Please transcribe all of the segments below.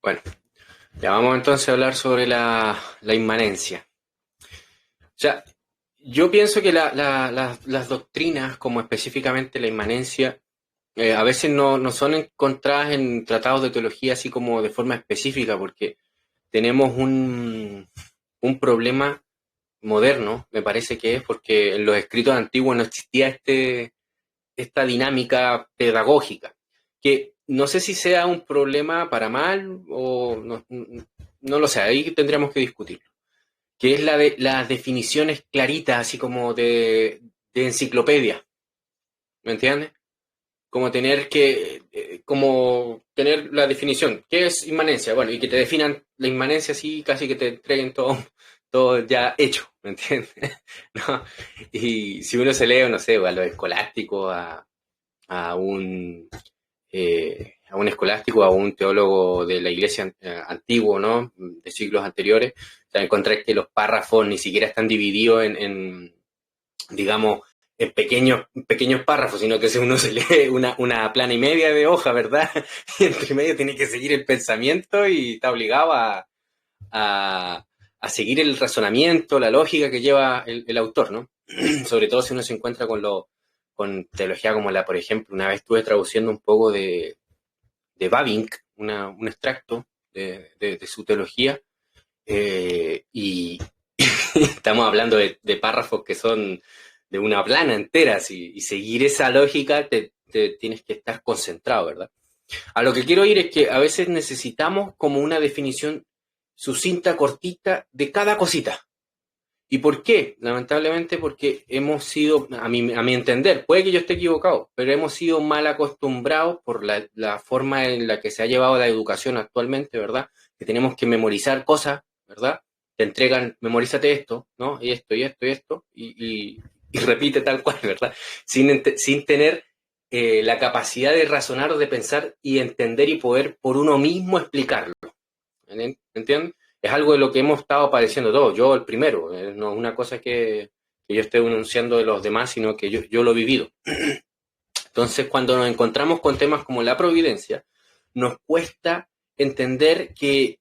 Bueno, ya vamos entonces a hablar sobre la inmanencia. O sea, yo pienso que las doctrinas, como específicamente la inmanencia, a veces no son encontradas en tratados de teología así como de forma específica, porque tenemos un problema moderno, me parece que es, porque en los escritos antiguos no existía esta dinámica pedagógica, que no sé si sea un problema para mal o no lo sé, ahí tendríamos que discutirlo, que es la de las definiciones claritas, así como de enciclopedia, ¿me entiendes? Como tener la definición, ¿qué es inmanencia? Bueno, y que te definan la inmanencia así, casi que te entreguen todo ya hecho, ¿me entiendes? ¿No? Y si uno se lee, no sé, a los escolásticos, a un a un escolástico, a un teólogo de la iglesia antiguo, ¿no? De siglos anteriores, o sea, encontrar que los párrafos ni siquiera están divididos digamos, en pequeños párrafos, sino que si uno se lee una plana y media de hoja, ¿verdad? Y entre medio tiene que seguir el pensamiento y está obligado a seguir el razonamiento, la lógica que lleva el autor, ¿no? Sobre todo si uno se encuentra con teología como por ejemplo, una vez estuve traduciendo un poco de Bavinck, un extracto de su teología, y estamos hablando de párrafos que son de una plana entera, y seguir esa lógica te tienes que estar concentrado, ¿verdad? A lo que quiero ir es que a veces necesitamos como una definición sucinta, cortita, de cada cosita. ¿Y por qué? Lamentablemente porque hemos sido, a mi entender, puede que yo esté equivocado, pero hemos sido mal acostumbrados por la forma en la que se ha llevado la educación actualmente, ¿verdad? Que tenemos que memorizar cosas, ¿verdad? Te entregan, memorízate esto, ¿no? Y esto, y esto, y esto, y repite tal cual, ¿verdad? Sin tener la capacidad de razonar o de pensar y entender y poder por uno mismo explicarlo. ¿Entiendes? Es algo de lo que hemos estado padeciendo todos, yo el primero, no es una cosa que yo esté enunciando de los demás, sino que yo lo he vivido. Entonces, cuando nos encontramos con temas como la providencia, nos cuesta entender que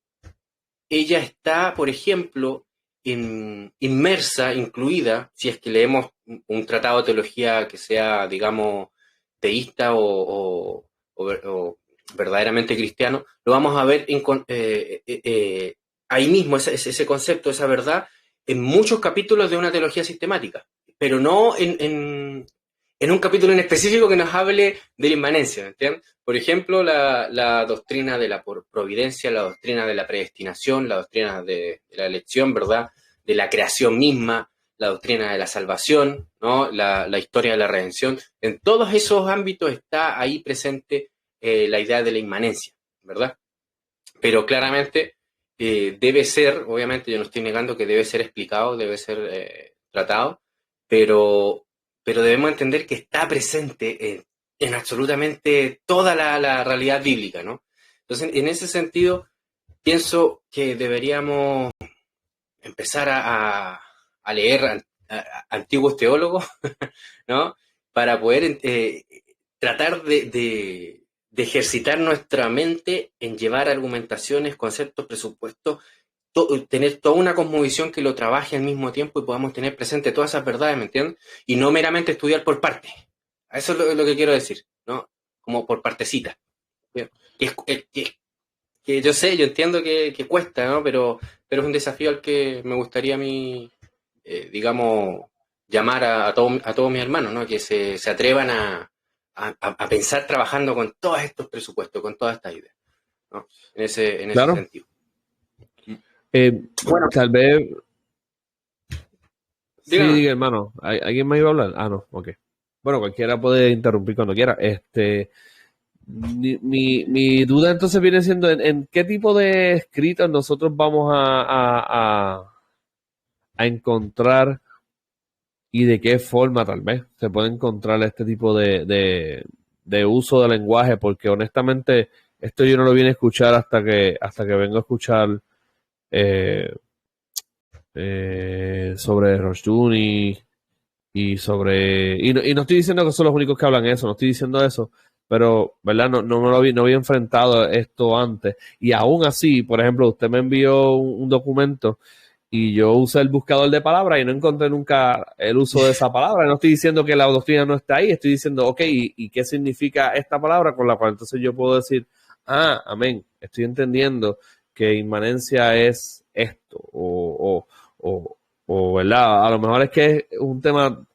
ella está, por ejemplo, inmersa, incluida, si es que leemos un tratado de teología que sea, digamos, teísta o verdaderamente cristiano, lo vamos a ver ahí mismo, ese concepto, esa verdad, en muchos capítulos de una teología sistemática, pero no en un capítulo en específico que nos hable de la inmanencia, ¿entiendes? Por ejemplo, la doctrina de la providencia, la doctrina de la predestinación, la doctrina de la elección, ¿verdad? De la creación misma, la doctrina de la salvación, ¿no? La historia de la redención. En todos esos ámbitos está ahí presente la idea de la inmanencia, ¿verdad? Pero claramente debe ser, obviamente yo no estoy negando que debe ser explicado, debe ser tratado, pero, pero debemos entender que está presente en absolutamente toda la realidad bíblica, ¿no? Entonces, en ese sentido, pienso que deberíamos empezar a leer antiguos teólogos, ¿no? Para poder tratar de ejercitar nuestra mente en llevar argumentaciones, conceptos, presupuestos, tener toda una cosmovisión que lo trabaje al mismo tiempo y podamos tener presente todas esas verdades, ¿me entiendes? Y no meramente estudiar por partes. Eso es lo que quiero decir, ¿no? Como por partecita. Que, que yo sé, yo entiendo que cuesta, ¿no? Pero es un desafío al que me gustaría a mí, digamos, llamar a todos mis hermanos, ¿no? Que se atrevan a pensar trabajando con todos estos presupuestos, con todas estas ideas, ¿no? En ese Claro. sentido. Eh, Bueno, Tal vez, sí, díganos. diga, hermano, ¿alguien más iba a hablar? Ah, no, ok. Bueno, cualquiera puede interrumpir cuando quiera. Mi duda entonces viene siendo en qué tipo de escritos nosotros vamos a encontrar y de qué forma tal vez se puede encontrar este tipo de uso del lenguaje, porque honestamente esto yo no lo vine a escuchar hasta que vengo a escuchar eh, sobre Rushdun y no estoy diciendo que son los únicos que hablan eso, no estoy diciendo eso, pero, ¿verdad? No no había enfrentado esto antes. Y aún así, por ejemplo, usted me envió un documento y yo usé el buscador de palabras y no encontré nunca el uso de esa palabra. No estoy diciendo que la doctrina no está ahí, estoy diciendo, ok, ¿y qué significa esta palabra? Con la cual entonces yo puedo decir, amén, estoy entendiendo que inmanencia es esto, o ¿verdad? A lo mejor es que es un tema,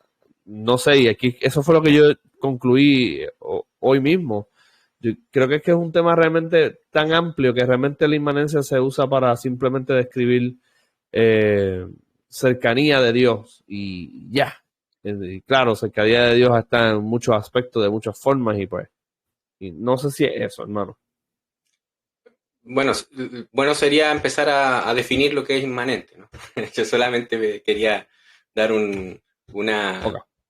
no sé, y aquí eso fue lo que yo concluí hoy mismo. Yo creo que es un tema realmente tan amplio que realmente la inmanencia se usa para simplemente describir cercanía de Dios y ya. Y claro, cercanía de Dios está en muchos aspectos, de muchas formas y pues, y no sé si es eso, hermano. Bueno, bueno sería empezar a definir lo que es inmanente, ¿no? Yo solamente quería dar Ok,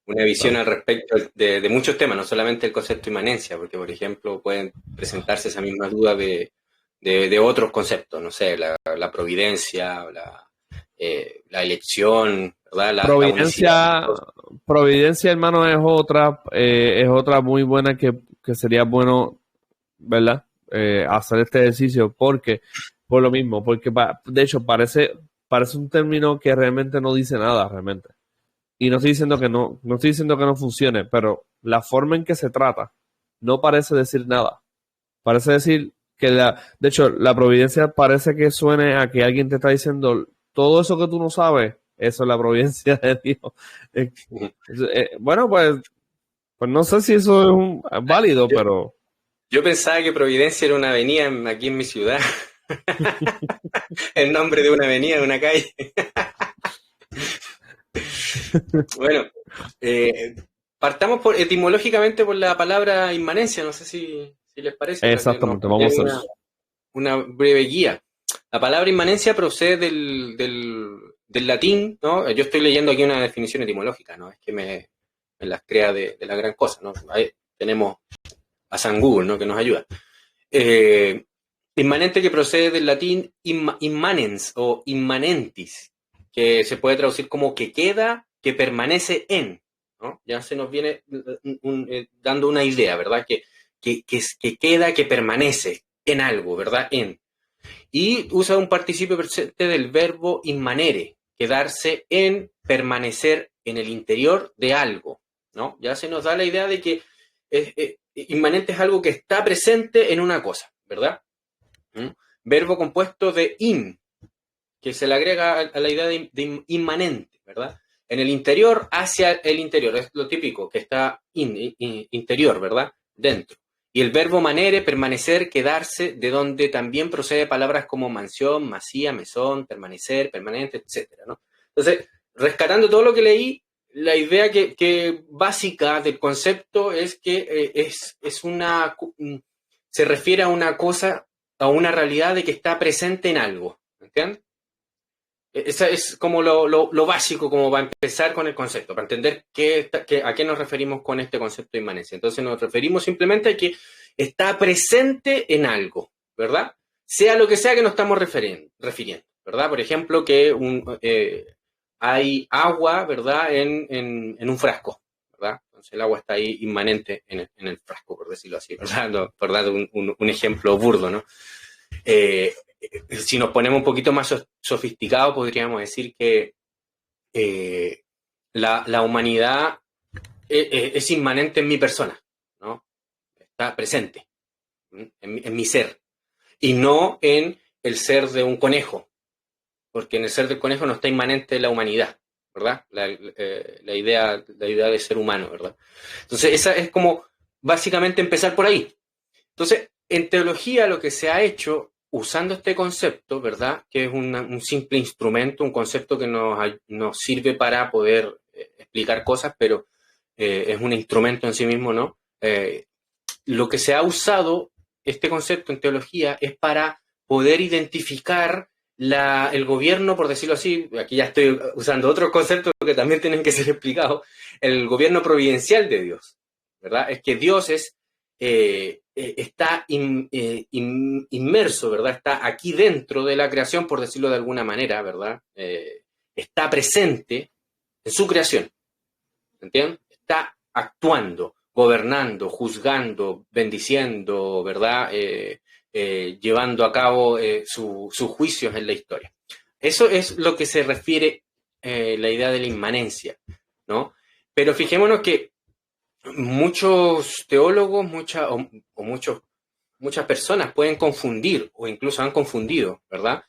una visión claro. al respecto de muchos temas, no solamente el concepto de inmanencia, porque, por ejemplo, pueden presentarse esas mismas dudas de otros conceptos, no sé, la providencia, la elección, ¿verdad? La unicidad. Providencia, hermano, es otra muy buena que sería bueno, ¿verdad? Hacer este ejercicio porque, por lo mismo, porque de hecho parece un término que realmente no dice nada, realmente. Y no estoy diciendo que no estoy diciendo que no funcione, pero la forma en que se trata no parece decir nada. Parece decir que de hecho, la providencia parece que suene a que alguien te está diciendo todo eso que tú no sabes, eso es la providencia de Dios. Eh, bueno, pues no sé si eso es válido, Yo, pero yo pensaba que Providencia era una avenida aquí en mi ciudad, el nombre de una avenida, de una calle. Bueno, eh, partamos etimológicamente por la palabra inmanencia, no sé si les parece, para que nos exactamente, den vamos a hacer eso. una breve guía. La palabra inmanencia procede del latín, ¿no? Yo estoy leyendo aquí una definición etimológica, ¿no? Es que me las crea de la gran cosa, ¿no? Ahí tenemos a San Google, ¿no? Que nos ayuda. Eh, Inmanente que procede del latín immanens o immanentis, que se puede traducir como que queda, que permanece en, ¿no? Ya se nos viene dando una idea, ¿verdad? Que queda, que permanece en algo, ¿verdad? En. Y usa un participio presente del verbo inmanere, quedarse en, permanecer en el interior de algo, ¿no? Ya se nos da la idea de que inmanente es algo que está presente en una cosa, ¿verdad? ¿Mm? Verbo compuesto de in, que se le agrega a la idea de inmanente, ¿verdad? En el interior, hacia el interior, es lo típico, que está interior, ¿verdad? Dentro. Y el verbo manere, permanecer, quedarse, de donde también procede palabras como mansión, masía, mesón, permanecer, permanente, etcétera, ¿no? Entonces, rescatando todo lo que leí, la idea que básica del concepto es que se refiere a una cosa, a una realidad de que está presente en algo, ¿entiendes? Esa es como lo básico, como para empezar con el concepto, para entender a qué nos referimos con este concepto de inmanencia. Entonces nos referimos simplemente a que está presente en algo, ¿verdad? Sea lo que sea que nos estamos refiriendo, ¿verdad? Por ejemplo, que hay agua, ¿verdad? En un frasco, ¿verdad? Entonces el agua está ahí inmanente en el frasco, por decirlo así, ¿verdad? No, por dar un ejemplo burdo, ¿no? Eh, si nos ponemos un poquito más sofisticados, podríamos decir que la humanidad es inmanente en mi persona, ¿no? Está presente en mi ser, y no en el ser de un conejo, porque en el ser del conejo no está inmanente la humanidad, ¿verdad? La idea de ser humano, ¿verdad? Entonces, esa es como básicamente empezar por ahí. Entonces, en teología lo que se ha hecho usando este concepto, ¿verdad? Que es un simple instrumento, un concepto que nos sirve para poder explicar cosas, pero es un instrumento en sí mismo, ¿no? Lo que se ha usado, este concepto en teología, es para poder identificar el gobierno, por decirlo así, aquí ya estoy usando otros conceptos que también tienen que ser explicados, el gobierno providencial de Dios, ¿verdad? Es que Dios está inmerso, ¿verdad? Está aquí dentro de la creación, por decirlo de alguna manera, ¿verdad? Está presente en su creación, ¿entienden? Está actuando, gobernando, juzgando, bendiciendo, ¿verdad? Llevando a cabo sus juicios en la historia. Eso es lo que se refiere la idea de la inmanencia, ¿no? Pero fijémonos que muchos teólogos, muchas personas pueden confundir, o incluso han confundido, ¿verdad?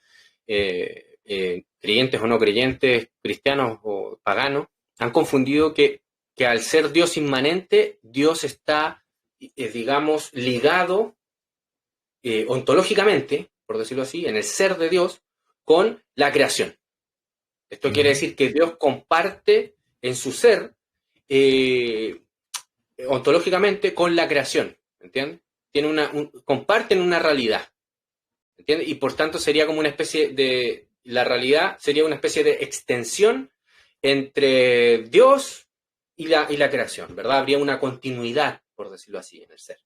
Creyentes o no creyentes, cristianos o paganos, han confundido que al ser Dios inmanente, Dios está, digamos, ligado ontológicamente, por decirlo así, en el ser de Dios, con la creación. Esto quiere decir que Dios comparte en su ser ontológicamente con la creación, ¿entiendes? Comparten una realidad, ¿entiendes? Y por tanto sería como una especie de, la realidad sería una especie de extensión entre Dios y la creación, ¿verdad? Habría una continuidad, por decirlo así, en el ser.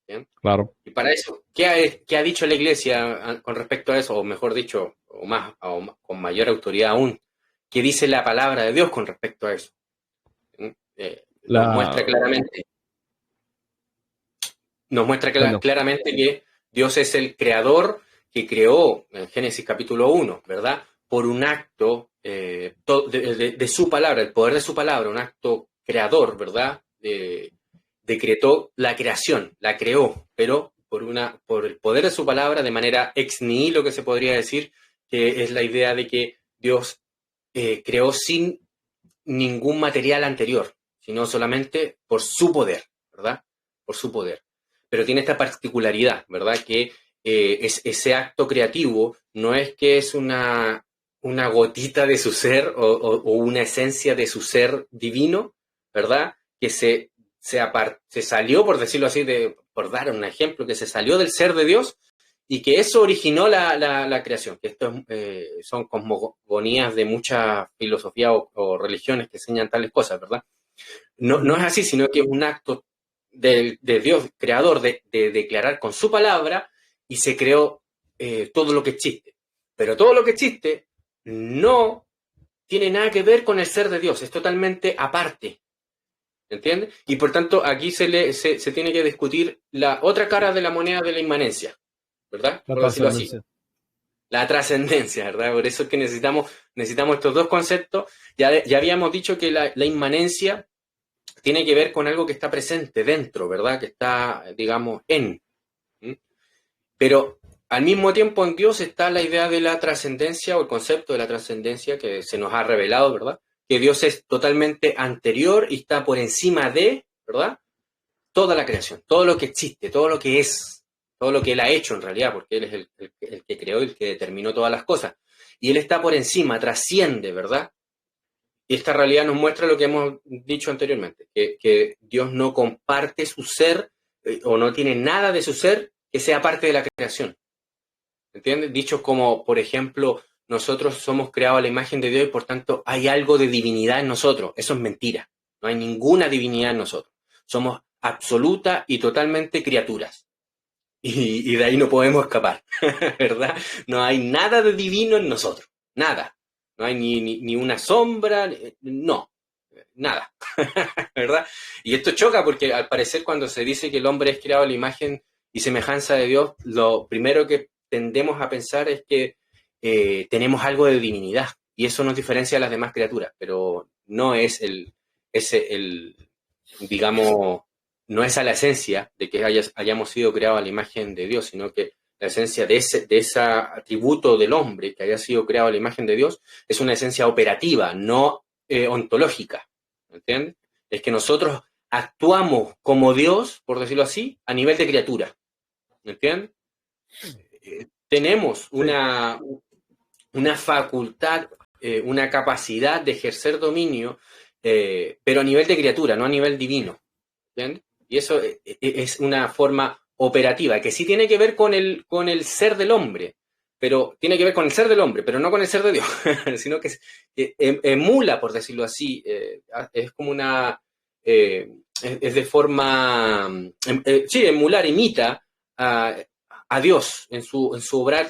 ¿Bien? Claro. Y para eso, ¿qué ha dicho la Iglesia con respecto a eso? O mejor dicho, con mayor autoridad aún, ¿qué dice la palabra de Dios con respecto a eso? Nos muestra claramente que Dios es el creador que creó en Génesis capítulo 1, ¿verdad? Por un acto de su palabra, el poder de su palabra, un acto creador, ¿verdad? Decretó la creación, la creó, pero por el poder de su palabra, de manera ex nihilo, que se podría decir, que es la idea de que Dios creó sin ningún material anterior, sino solamente por su poder, ¿verdad? Por su poder. Pero tiene esta particularidad, ¿verdad? Que ese acto creativo no es que es una gotita de su ser o una esencia de su ser divino, ¿verdad? Que se salió, por decirlo así, por dar un ejemplo, que se salió del ser de Dios y que eso originó la creación. Que esto son cosmogonías de muchas filosofías o religiones que enseñan tales cosas, ¿verdad? No es así, sino que es un acto de Dios, creador, de declarar con su palabra, y se creó todo lo que existe. Pero todo lo que existe no tiene nada que ver con el ser de Dios, es totalmente aparte. ¿Entiendes? Y por tanto, aquí se tiene que discutir la otra cara de la moneda de la inmanencia, ¿verdad? La Por decirlo así. trascendencia. La trascendencia, ¿verdad? Por eso es que necesitamos estos dos conceptos. Ya habíamos dicho que la inmanencia tiene que ver con algo que está presente dentro, ¿verdad? Que está, digamos, en. ¿Mm? Pero al mismo tiempo en Dios está la idea de la trascendencia o el concepto de la trascendencia que se nos ha revelado, ¿verdad? Que Dios es totalmente anterior y está por encima de, ¿verdad? Toda la creación, todo lo que existe, todo lo que es, todo lo que Él ha hecho en realidad, porque Él es el que creó y el que determinó todas las cosas. Y Él está por encima, trasciende, ¿verdad? Y esta realidad nos muestra lo que hemos dicho anteriormente, que Dios no comparte su ser o no tiene nada de su ser que sea parte de la creación. ¿Entiendes? Dichos como, por ejemplo, nosotros somos creados a la imagen de Dios y por tanto hay algo de divinidad en nosotros. Eso es mentira. No hay ninguna divinidad en nosotros. Somos absoluta y totalmente criaturas. Y de ahí no podemos escapar, ¿verdad? No hay nada de divino en nosotros. Nada. No hay ni una sombra, no. Nada. ¿Verdad? Y esto choca porque al parecer cuando se dice que el hombre es creado a la imagen y semejanza de Dios, lo primero que tendemos a pensar es que tenemos algo de divinidad y eso nos diferencia a las demás criaturas, pero no es digamos, no es a la esencia de que hayamos sido creados a la imagen de Dios, sino que la esencia de ese atributo del hombre que haya sido creado a la imagen de Dios es una esencia operativa, no ontológica, ¿entiendes? Es que nosotros actuamos como Dios, por decirlo así, a nivel de criatura, ¿entiendes? Tenemos una facultad, una capacidad de ejercer dominio, pero a nivel de criatura, no a nivel divino. ¿Entiendes? Y eso es una forma operativa, que sí tiene que ver con el ser del hombre, pero tiene que ver con el ser del hombre, pero no con el ser de Dios, sino que emula, por decirlo así, es como una... es de forma... sí, emular, imita a Dios en su obrar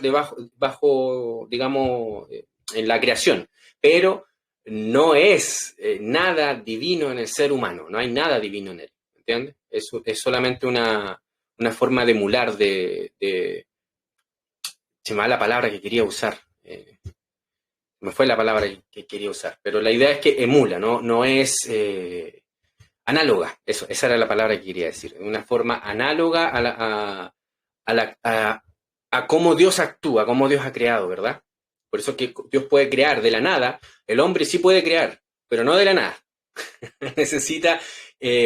bajo digamos, en la creación, pero no es nada divino en el ser humano, no hay nada divino en él, entiendes? Es solamente una forma de emular, se me va la palabra que quería usar. Me fue la palabra que quería usar, pero la idea es que emula, no es análoga, esa era la palabra que quería decir, una forma análoga a cómo Dios actúa, cómo Dios ha creado, ¿verdad? Por eso que Dios puede crear de la nada, el hombre sí puede crear, pero no de la nada. Necesita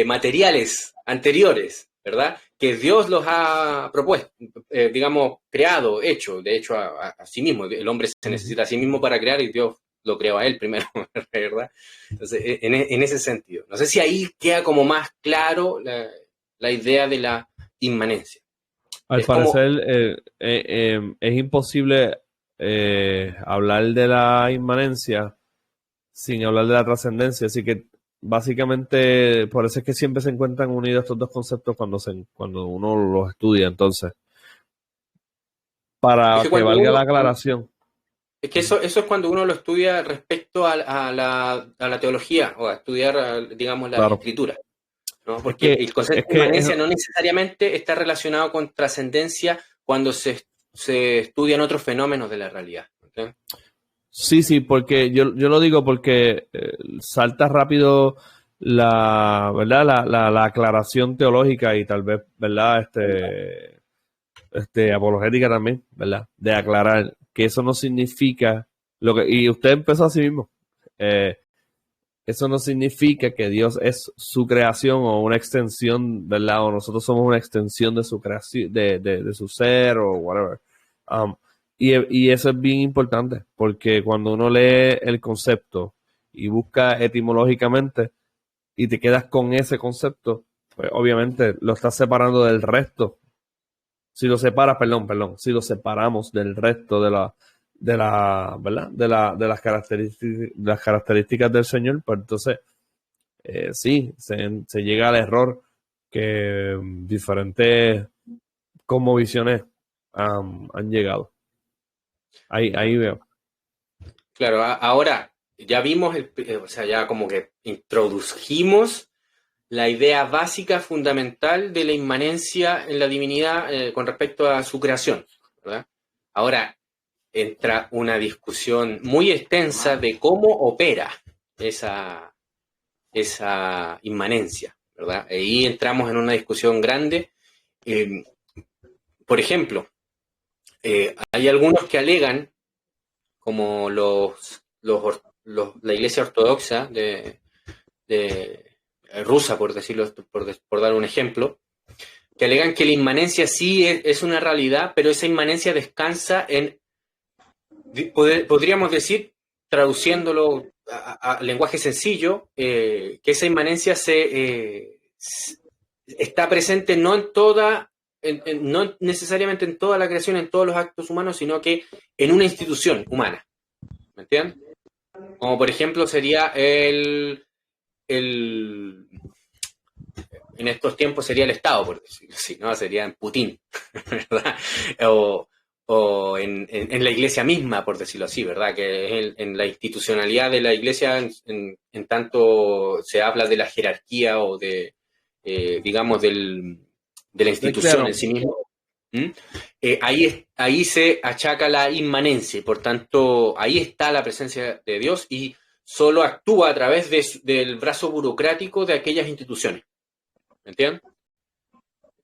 materiales anteriores, ¿verdad? Que Dios los ha propuesto, digamos, creado, hecho, de hecho a sí mismo. El hombre se necesita a sí mismo para crear y Dios lo creó a él primero, ¿verdad? Entonces, en ese sentido. No sé si ahí queda como más claro la idea de la inmanencia. Al Es como, parecer, es imposible hablar de la inmanencia sin hablar de la trascendencia. Así que, básicamente, por eso es que siempre se encuentran unidos estos dos conceptos cuando uno los estudia. Entonces, es para que que cuando valga la uno, aclaración. es que eso es cuando uno lo estudia respecto a la teología o a estudiar, digamos, las Claro. escrituras, ¿no? Es Porque que, el concepto es de que inmanencia no necesariamente está relacionado con trascendencia cuando se estudian otros fenómenos de la realidad. ¿Okay? sí, porque yo lo digo porque salta rápido ¿verdad? La aclaración teológica y tal vez, ¿verdad? Apologética también, ¿verdad? De aclarar que eso no significa y usted empezó así mismo. Eso no significa que Dios es su creación o una extensión, ¿verdad? O nosotros somos una extensión de su creación, de su ser o whatever. Um, y eso es bien importante, porque cuando uno lee el concepto y busca etimológicamente y te quedas con ese concepto, pues obviamente lo estás separando del resto. Si lo separas, perdón, si lo separamos del resto ¿verdad? De las características del Señor, pues entonces sí, se llega al error que diferentes cosmovisiones han llegado. Ahí veo. Claro, ahora ya vimos, o sea, ya como que introdujimos la idea básica, fundamental de la inmanencia en la divinidad con respecto a su creación, ¿verdad? Ahora entra una discusión muy extensa de cómo opera esa inmanencia, ¿verdad? Ahí entramos en una discusión grande. Eh, por ejemplo, hay algunos que alegan, como la Iglesia Ortodoxa de rusa, por decirlo, por dar un ejemplo, que alegan que la inmanencia sí es una realidad, pero esa inmanencia descansa en, podríamos decir, traduciéndolo a lenguaje sencillo, que esa inmanencia está presente no en toda, no necesariamente en toda la creación, en todos los actos humanos, sino que en una institución humana. ¿Me entiendes? Como por ejemplo sería el en estos tiempos sería el Estado, por decirlo así, ¿no? Sería en Putin, ¿verdad? O en la iglesia misma, por decirlo así, ¿verdad? Que en la institucionalidad de la iglesia, en tanto se habla de la jerarquía o digamos, de la institución Claro. en sí mismo. ¿Mm? Ahí se achaca la inmanencia y por tanto ahí está la presencia de Dios y solo actúa a través del brazo burocrático de aquellas instituciones. ¿Me entiendes?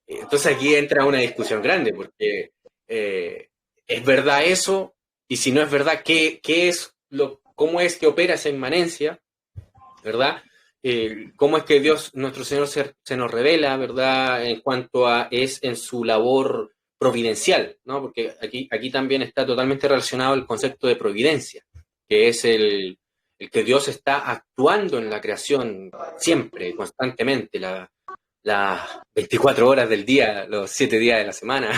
Entonces aquí entra una discusión grande, porque ¿es verdad eso? Y si no es verdad, ¿cómo es que opera esa inmanencia? ¿Verdad? ¿Cómo es que Dios, nuestro Señor, se nos revela, ¿verdad? En cuanto a es en su labor providencial, ¿no? Porque aquí también está totalmente relacionado el concepto de providencia, que es el que Dios está actuando en la creación siempre, constantemente, las 24 horas del día, los 7 días de la semana,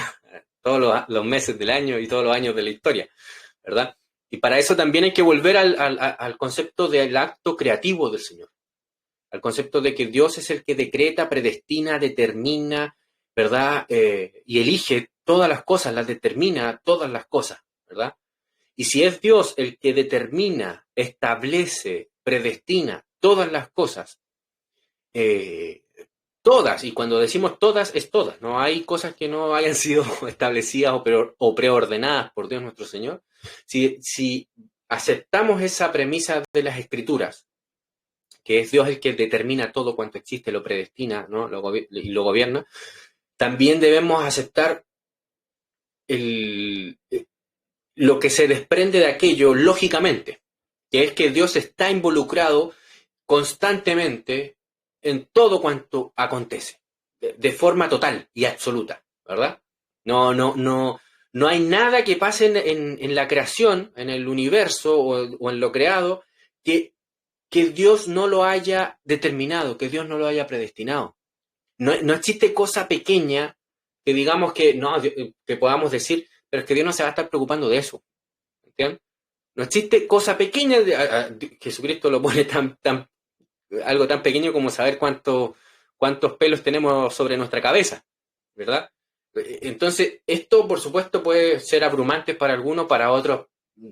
todos los meses del año y todos los años de la historia, ¿verdad? Y para eso también hay que volver al concepto del acto creativo del Señor, al concepto de que Dios es el que decreta, predestina, determina, ¿verdad? Y elige todas las cosas, las determina todas las cosas, ¿verdad? Y si es Dios el que determina, establece, predestina todas las cosas, todas, y cuando decimos todas, es todas. No hay cosas que no hayan sido establecidas o preordenadas por Dios nuestro Señor. Si aceptamos esa premisa de las Escrituras, que es Dios el que determina todo cuanto existe, lo predestina, ¿no? Y lo gobierna, también debemos aceptar lo que se desprende de aquello lógicamente, que es que Dios está involucrado constantemente en todo cuanto acontece, de forma total y absoluta, ¿verdad? No hay nada que pase en la creación, en el universo o en lo creado, que Dios no lo haya determinado, que Dios no lo haya predestinado. No existe cosa pequeña que digamos que podamos decir, pero es que Dios no se va a estar preocupando de eso. ¿Entiendes? No existe cosa pequeña, Jesucristo lo pone algo tan pequeño como saber cuántos pelos tenemos sobre nuestra cabeza, ¿verdad? Entonces, esto por supuesto puede ser abrumante para algunos, para otros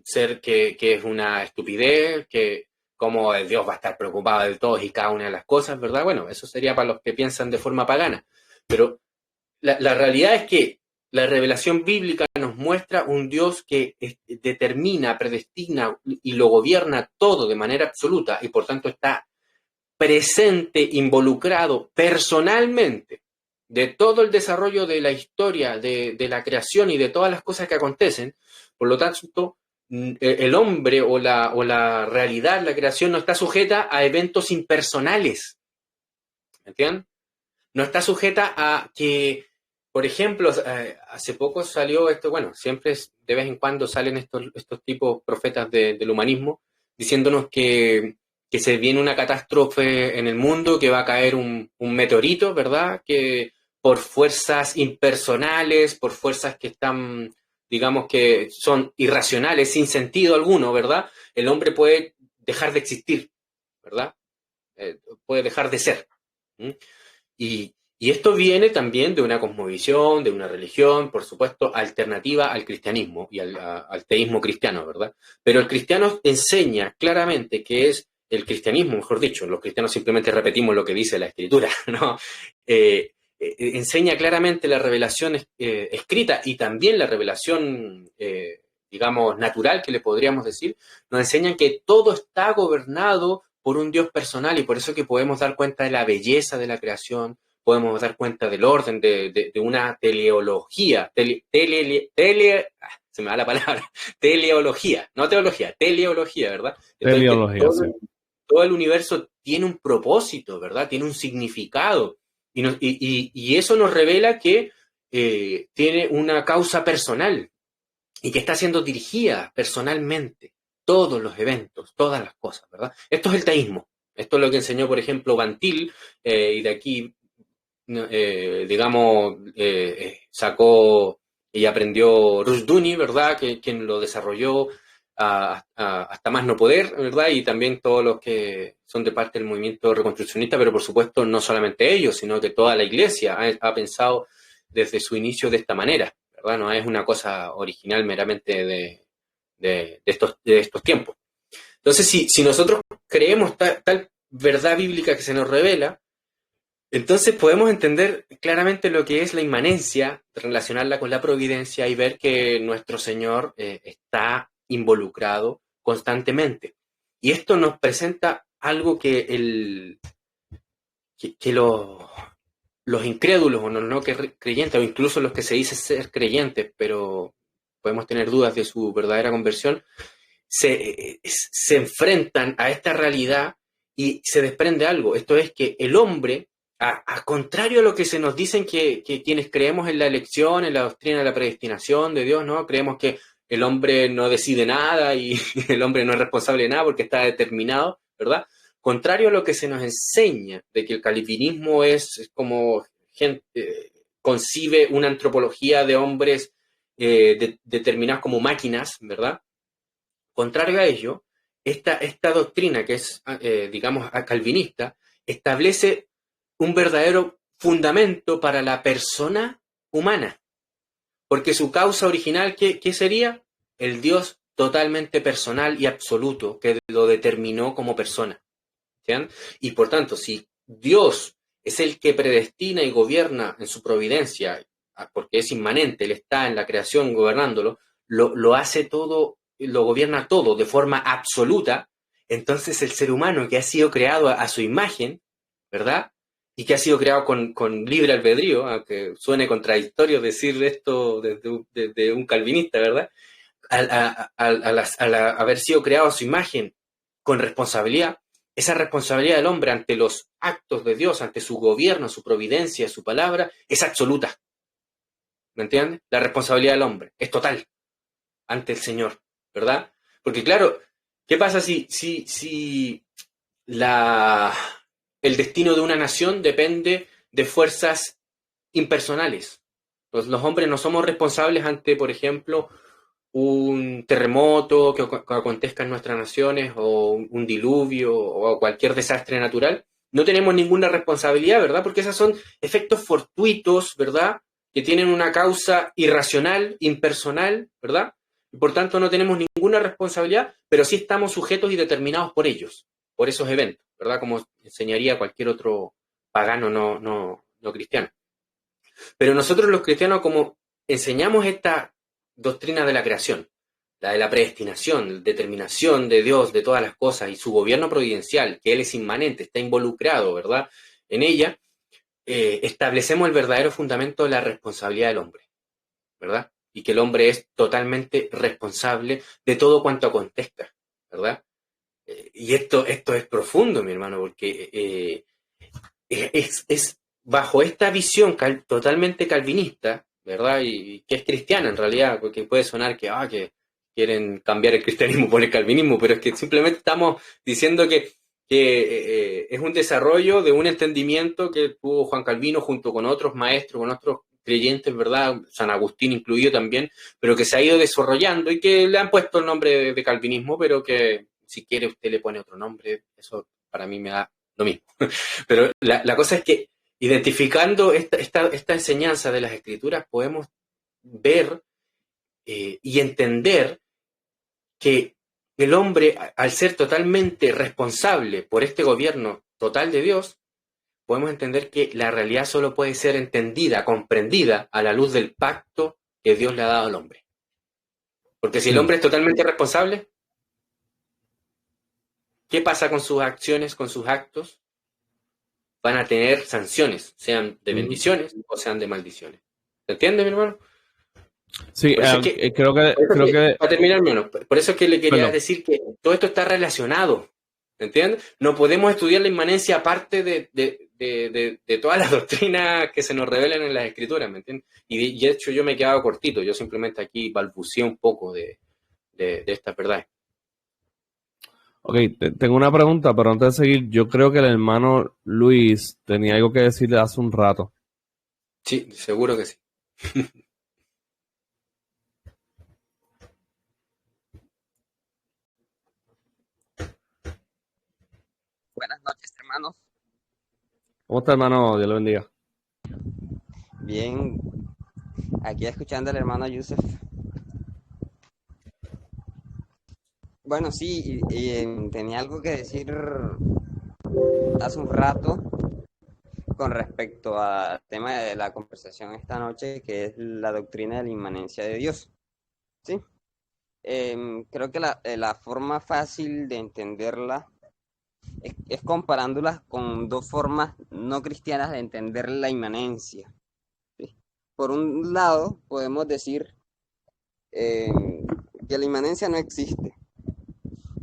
ser que es una estupidez, que como Dios va a estar preocupado de todos y cada una de las cosas, ¿verdad? Bueno, eso sería para los que piensan de forma pagana. Pero la realidad es que la revelación bíblica nos muestra un Dios que determina, predestina y lo gobierna todo de manera absoluta y por tanto está presente, involucrado personalmente de todo el desarrollo de la historia, de la creación y de todas las cosas que acontecen. Por lo tanto, el hombre o la realidad, la creación, no está sujeta a eventos impersonales. ¿Entienden? No está sujeta a que, por ejemplo, hace poco salió esto, bueno, siempre de vez en cuando salen estos tipos profetas del humanismo diciéndonos que se viene una catástrofe en el mundo, que va a caer un meteorito, ¿verdad? Que por fuerzas impersonales, por fuerzas que están, digamos que son irracionales, sin sentido alguno, ¿verdad? El hombre puede dejar de existir, ¿verdad? Puede dejar de ser. ¿Mm? Y esto viene también de una cosmovisión, de una religión, por supuesto, alternativa al cristianismo y al teísmo cristiano, ¿verdad? Pero el cristiano enseña claramente que es el cristianismo, mejor dicho, los cristianos simplemente repetimos lo que dice la Escritura, ¿no? Enseña claramente la revelación escrita y también la revelación, digamos, natural, que le podríamos decir, nos enseñan que todo está gobernado por un Dios personal y por eso que podemos dar cuenta de la belleza de la creación, podemos dar cuenta del orden de una teleología, se me va la palabra, teleología, no teología, teleología, ¿verdad? Entonces, Teleología, sí. todo el universo tiene un propósito, ¿verdad? Tiene un significado. Y eso nos revela que tiene una causa personal y que está siendo dirigida personalmente todos los eventos, todas las cosas, ¿verdad? Esto es el teísmo. Esto es lo que enseñó, por ejemplo, Van Til, y de aquí, digamos, sacó y aprendió Rushduni, ¿verdad? Quien lo desarrolló hasta más no poder, ¿verdad? Y también todos los que son de parte del movimiento reconstruccionista, pero por supuesto no solamente ellos, sino que toda la iglesia ha pensado desde su inicio de esta manera, ¿verdad? No es una cosa original meramente de estos tiempos. Entonces, si nosotros creemos tal verdad bíblica que se nos revela, entonces podemos entender claramente lo que es la inmanencia, relacionarla con la providencia y ver que nuestro Señor está involucrado constantemente. Y esto nos presenta algo que los incrédulos o no creyentes, o incluso los que se dicen ser creyentes, pero podemos tener dudas de su verdadera conversión, se enfrentan a esta realidad y se desprende algo. Esto es que el hombre, a contrario a lo que se nos dicen que quienes creemos en la elección, en la doctrina de la predestinación de Dios, ¿no? Creemos que el hombre no decide nada y el hombre no es responsable de nada porque está determinado, ¿verdad? Contrario a lo que se nos enseña de que el calvinismo es como gente concibe una antropología de hombres determinados como máquinas, ¿verdad? Contrario a ello, esta doctrina que es, digamos, calvinista, establece un verdadero fundamento para la persona humana. Porque su causa original, ¿qué sería? El Dios totalmente personal y absoluto que lo determinó como persona. ¿Sí? Y por tanto, si Dios es el que predestina y gobierna en su providencia, porque es inmanente, Él está en la creación gobernándolo, lo hace todo, lo gobierna todo de forma absoluta. Entonces el ser humano que ha sido creado a su imagen, ¿verdad? Y que ha sido creado con libre albedrío, aunque suene contradictorio decir esto desde un calvinista, ¿verdad? Al haber sido creado a su imagen con responsabilidad, esa responsabilidad del hombre ante los actos de Dios, ante su gobierno, su providencia, su palabra, es absoluta. ¿Me entiendes? La responsabilidad del hombre es total ante el Señor, ¿verdad? Porque claro, ¿qué pasa si el destino de una nación depende de fuerzas impersonales? Pues los hombres no somos responsables ante, por ejemplo, un terremoto que acontezca en nuestras naciones o un diluvio o cualquier desastre natural. No tenemos ninguna responsabilidad, ¿verdad? Porque esos son efectos fortuitos, ¿verdad? Que tienen una causa irracional, impersonal, ¿verdad? Y por tanto no tenemos ninguna responsabilidad, pero sí estamos sujetos y determinados por ellos, por esos eventos, ¿verdad? Como enseñaría cualquier otro pagano no cristiano. Pero nosotros los cristianos, como enseñamos esta doctrina de la creación, la de la predestinación, determinación de Dios de todas las cosas y su gobierno providencial, que Él es inmanente, está involucrado, ¿verdad? En ella, establecemos el verdadero fundamento de la responsabilidad del hombre, ¿verdad? Y que el hombre es totalmente responsable de todo cuanto acontezca, ¿verdad? Y esto es profundo, mi hermano, porque es bajo esta visión totalmente calvinista, ¿verdad? Y que es cristiana en realidad, porque puede sonar que quieren cambiar el cristianismo por el calvinismo, pero es que simplemente estamos diciendo que es un desarrollo de un entendimiento que tuvo Juan Calvino junto con otros maestros, con otros creyentes, ¿verdad? San Agustín incluido también, pero que se ha ido desarrollando y que le han puesto el nombre de calvinismo, pero que si quiere usted le pone otro nombre, eso para mí me da lo mismo. Pero la cosa es que identificando esta enseñanza de las escrituras podemos ver y entender que el hombre, al ser totalmente responsable por este gobierno total de Dios, podemos entender que la realidad solo puede ser entendida, comprendida a la luz del pacto que Dios le ha dado al hombre. Porque si el hombre es totalmente responsable, ¿qué pasa con sus acciones, con sus actos? Van a tener sanciones, sean de bendiciones o sean de maldiciones. ¿Se entiende, mi hermano? Sí, creo que... Para terminar, hermano, por eso es que le quería decir que todo esto está relacionado, ¿entiendes? No podemos estudiar la inmanencia aparte de todas las doctrinas que se nos revelan en las escrituras, ¿me entiendes? Y de hecho yo me he quedado cortito, yo simplemente aquí balbuceé un poco de esta verdad. Ok, tengo una pregunta, pero antes de seguir, yo creo que el hermano Luis tenía algo que decirle hace un rato. Sí, seguro que sí. Buenas noches, hermanos. ¿Cómo está, hermano? Dios lo bendiga. Bien, aquí escuchando al hermano Yusef. Bueno, sí, tenía algo que decir hace un rato con respecto al tema de la conversación esta noche, que es la doctrina de la inmanencia de Dios. ¿Sí? Creo que la forma fácil de entenderla es comparándolas con dos formas no cristianas de entender la inmanencia. ¿Sí? Por un lado, podemos decir que la inmanencia no existe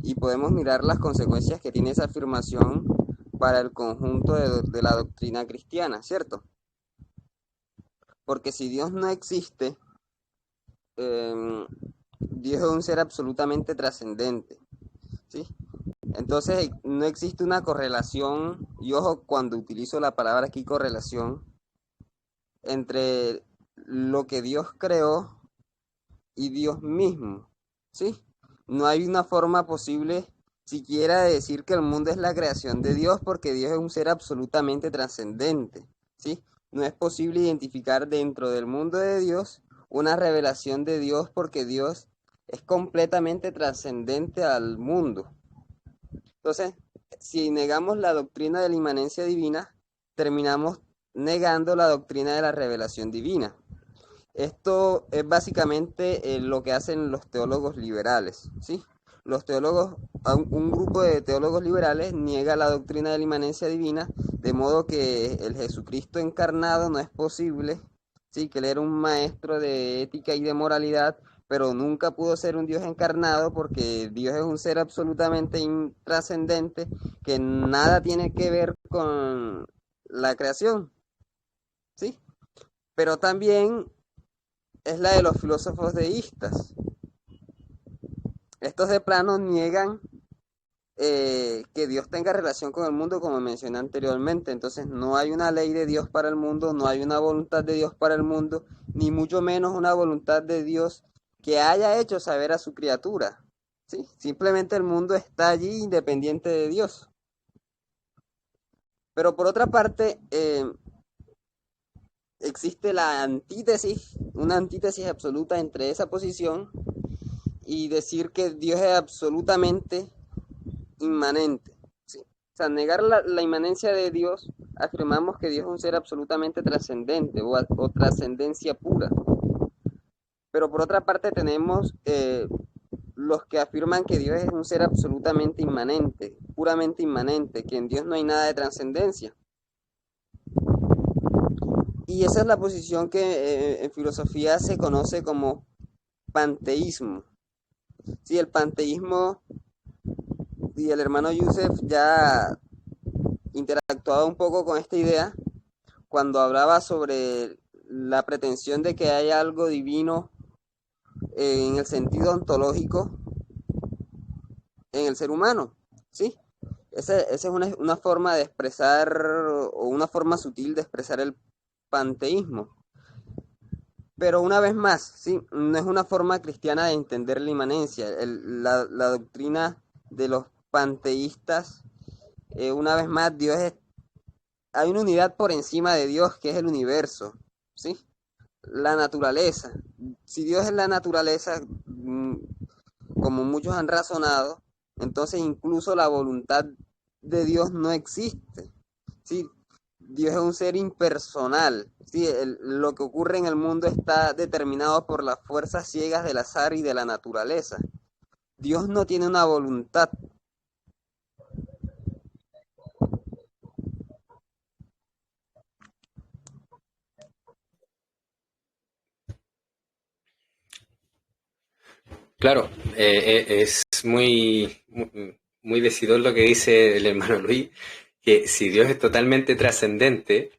y podemos mirar las consecuencias que tiene esa afirmación para el conjunto de la doctrina cristiana, ¿cierto? Porque si Dios no existe, Dios es un ser absolutamente trascendente, ¿sí? Entonces no existe una correlación, y ojo cuando utilizo la palabra aquí correlación, entre lo que Dios creó y Dios mismo, ¿sí? No hay una forma posible siquiera de decir que el mundo es la creación de Dios porque Dios es un ser absolutamente trascendente, ¿sí? No es posible identificar dentro del mundo de Dios una revelación de Dios porque Dios es completamente trascendente al mundo. Entonces, si negamos la doctrina de la inmanencia divina, terminamos negando la doctrina de la revelación divina. Esto es básicamente lo que hacen los teólogos liberales, ¿sí? Los teólogos, un grupo de teólogos liberales niega la doctrina de la inmanencia divina, de modo que el Jesucristo encarnado no es posible, ¿sí? Que él era un maestro de ética y de moralidad, pero nunca pudo ser un Dios encarnado porque Dios es un ser absolutamente intrascendente que nada tiene que ver con la creación, ¿sí? Pero también es la de los filósofos deístas. Estos de plano niegan que Dios tenga relación con el mundo, como mencioné anteriormente. Entonces no hay una ley de Dios para el mundo, no hay una voluntad de Dios para el mundo, ni mucho menos una voluntad de Dios que haya hecho saber a su criatura, ¿sí? Simplemente el mundo está allí independiente de Dios. Pero por otra parte, existe la antítesis, una antítesis absoluta entre esa posición y decir que Dios es absolutamente inmanente, ¿sí? O sea, negar la inmanencia de Dios, afirmamos que Dios es un ser absolutamente trascendente o trascendencia pura. Pero por otra parte tenemos los que afirman que Dios es un ser absolutamente inmanente, puramente inmanente, que en Dios no hay nada de trascendencia. Y esa es la posición que en filosofía se conoce como panteísmo. Sí, el panteísmo, y el hermano Yusef ya interactuaba un poco con esta idea cuando hablaba sobre la pretensión de que haya algo divino en el sentido ontológico en el ser humano, ¿sí? Esa es una forma de expresar, o una forma sutil de expresar el panteísmo. Pero una vez más, ¿sí? No es una forma cristiana de entender la inmanencia. La doctrina de los panteístas, una vez más, hay una unidad por encima de Dios que es el universo, ¿sí? La naturaleza. Si Dios es la naturaleza, como muchos han razonado, entonces incluso la voluntad de Dios no existe, ¿sí? Dios es un ser impersonal, ¿sí? Lo que ocurre en el mundo está determinado por las fuerzas ciegas del azar y de la naturaleza. Dios no tiene una voluntad. Claro, es muy decidor lo que dice el hermano Luis, que si Dios es totalmente trascendente,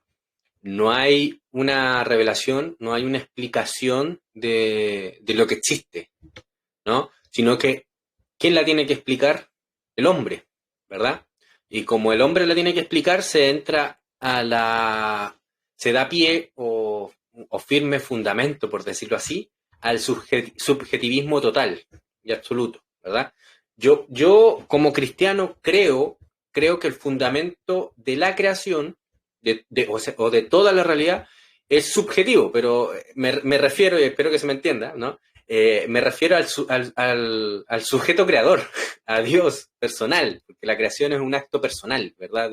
no hay una revelación, no hay una explicación de lo que existe, ¿no? Sino que, ¿quién la tiene que explicar? El hombre, ¿verdad? Y como el hombre la tiene que explicar, se da pie o firme fundamento, por decirlo así, al subjetivismo total y absoluto, ¿verdad? Yo como cristiano creo que el fundamento de la creación o de toda la realidad es subjetivo, pero me refiero, y espero que se me entienda, ¿no? Me refiero al sujeto creador, a Dios personal, porque la creación es un acto personal, ¿verdad?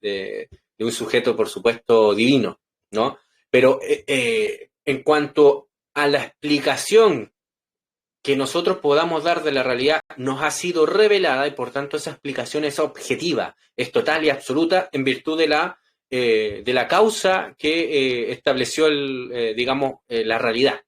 De un sujeto, por supuesto, divino, ¿no? Pero en cuanto a la explicación que nosotros podamos dar de la realidad, nos ha sido revelada y por tanto esa explicación es objetiva, es total y absoluta en virtud de la causa que estableció la realidad,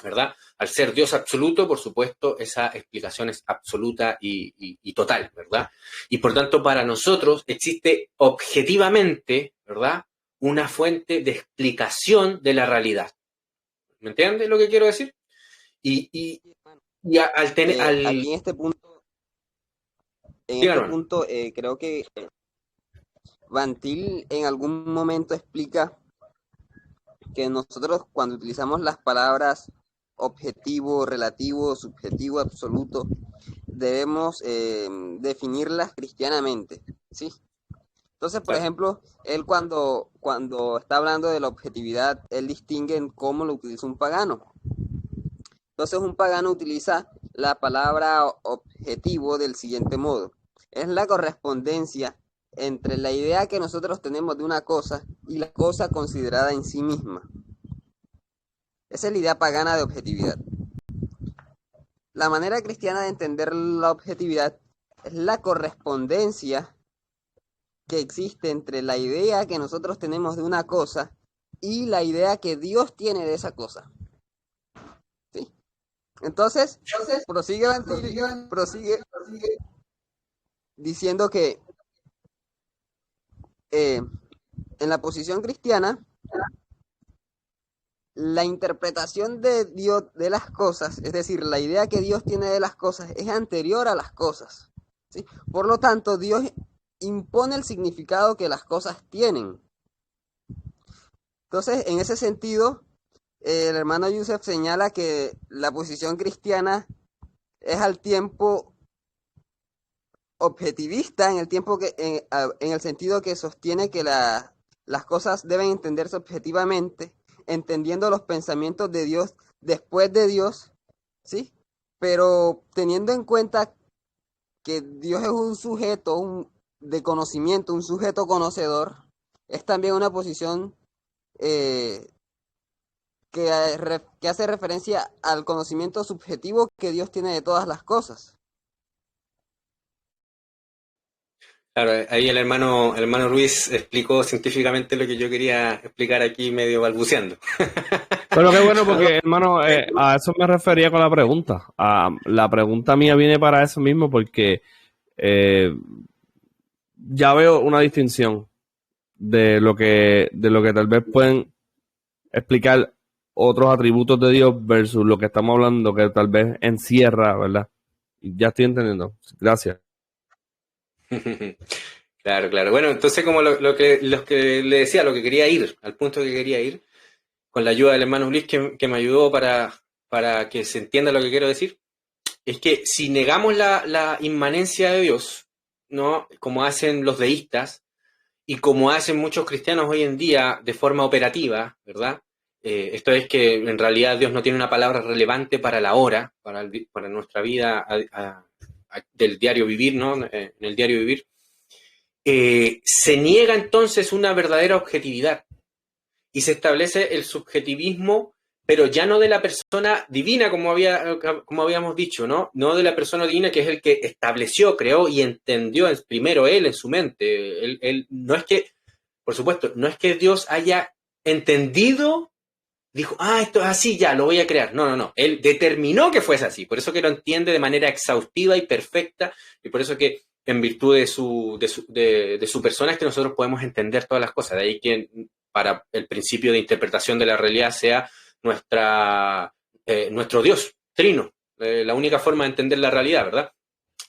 ¿verdad? Al ser Dios absoluto, por supuesto, esa explicación es absoluta y total, ¿verdad? Y por tanto, para nosotros existe objetivamente, ¿verdad? Una fuente de explicación de la realidad. ¿Me entiendes lo que quiero decir? Al tener... Aquí en este Díganos. punto creo que Van Til en algún momento explica que nosotros cuando utilizamos las palabras objetivo, relativo, subjetivo, absoluto, debemos definirlas cristianamente, ¿sí? Entonces, por Claro. ejemplo, él cuando está hablando de la objetividad, él distingue en cómo lo utiliza un pagano. Entonces, un pagano utiliza la palabra objetivo del siguiente modo. Es la correspondencia entre la idea que nosotros tenemos de una cosa y la cosa considerada en sí misma. Esa es la idea pagana de objetividad. La manera cristiana de entender la objetividad es la correspondencia que existe entre la idea que nosotros tenemos de una cosa y la idea que Dios tiene de esa cosa. ¿Sí? Entonces prosigue diciendo que en la posición cristiana, la interpretación de Dios de las cosas, es decir, la idea que Dios tiene de las cosas, es anterior a las cosas, ¿sí? Por lo tanto, Dios impone el significado que las cosas tienen. Entonces, en ese sentido, el hermano Youssef señala que la posición cristiana es al tiempo objetivista, en el sentido que sostiene que las cosas deben entenderse objetivamente, entendiendo los pensamientos de Dios después de Dios, ¿sí? Pero teniendo en cuenta que Dios es un sujeto de conocimiento, un sujeto conocedor, es también una posición que hace referencia al conocimiento subjetivo que Dios tiene de todas las cosas. Claro, ahí el hermano Ruiz explicó científicamente lo que yo quería explicar aquí medio balbuceando. Pero qué bueno, porque hermano, a eso me refería con la pregunta. La pregunta mía viene para eso mismo, porque ya veo una distinción de lo que tal vez pueden explicar otros atributos de Dios versus lo que estamos hablando, que tal vez encierra, ¿verdad? Ya estoy entendiendo. Gracias. Claro. Bueno, entonces como lo que le decía, lo que quería ir, al punto que quería ir, con la ayuda del hermano Luis que me ayudó para que se entienda lo que quiero decir, es que si negamos la inmanencia de Dios, ¿no? Como hacen los deístas y como hacen muchos cristianos hoy en día de forma operativa, ¿verdad? Esto es que en realidad Dios no tiene una palabra relevante para la hora, para nuestra vida del diario vivir, ¿no? En el diario vivir. Se niega entonces una verdadera objetividad y se establece el subjetivismo, pero ya no de la persona divina, como habíamos dicho, ¿no? No de la persona divina que es el que estableció, creó y entendió primero él en su mente. Él no es que, por supuesto, no es que Dios haya entendido, dijo, esto es así, ya, lo voy a crear. No. Él determinó que fuese así, por eso que lo entiende de manera exhaustiva y perfecta, y por eso que en virtud de su persona es que nosotros podemos entender todas las cosas. De ahí que para el principio de interpretación de la realidad sea nuestro Dios, trino, la única forma de entender la realidad, ¿verdad?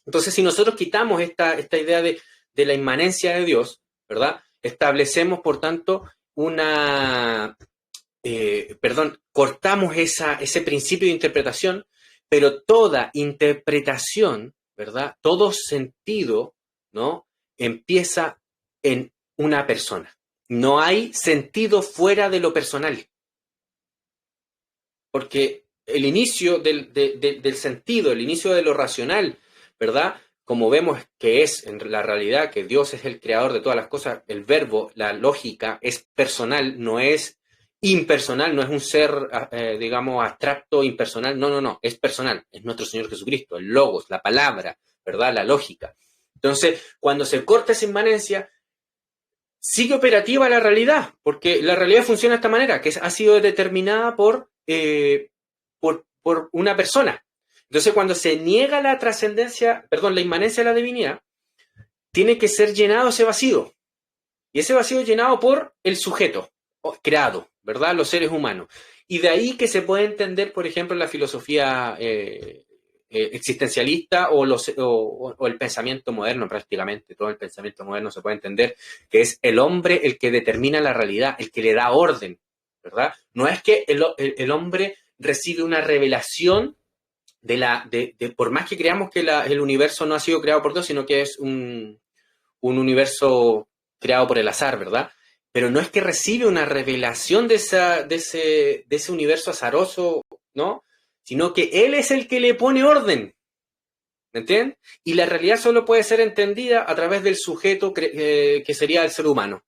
Entonces, si nosotros quitamos esta idea de la inmanencia de Dios, ¿verdad? Establecemos, por tanto, cortamos ese principio de interpretación, pero toda interpretación, ¿verdad? Todo sentido, ¿no? Empieza en una persona. No hay sentido fuera de lo personal. Porque el inicio del sentido, el inicio de lo racional, ¿verdad? Como vemos que es en la realidad que Dios es el creador de todas las cosas, el verbo, la lógica es personal, no es impersonal, no es un ser, digamos, abstracto, impersonal, no, es personal, es nuestro Señor Jesucristo, el logos, la palabra, ¿verdad? La lógica. Entonces, cuando se corta esa inmanencia, sigue operativa la realidad, porque la realidad funciona de esta manera, que ha sido determinada por una persona. Entonces, cuando se niega la trascendencia, la inmanencia de la divinidad, tiene que ser llenado ese vacío. Y ese vacío es llenado por el sujeto creado, ¿verdad? Los seres humanos. Y de ahí que se puede entender, por ejemplo, la filosofía existencialista o el pensamiento moderno prácticamente. Todo el pensamiento moderno se puede entender que es el hombre el que determina la realidad, el que le da orden, ¿verdad? No es que el hombre recibe una revelación por más que creamos que el universo no ha sido creado por Dios, sino que es un universo creado por el azar, ¿verdad? Pero no es que recibe una revelación de ese universo azaroso, ¿no? Sino que él es el que le pone orden. ¿me entienden? Y la realidad solo puede ser entendida a través del sujeto que sería el ser humano.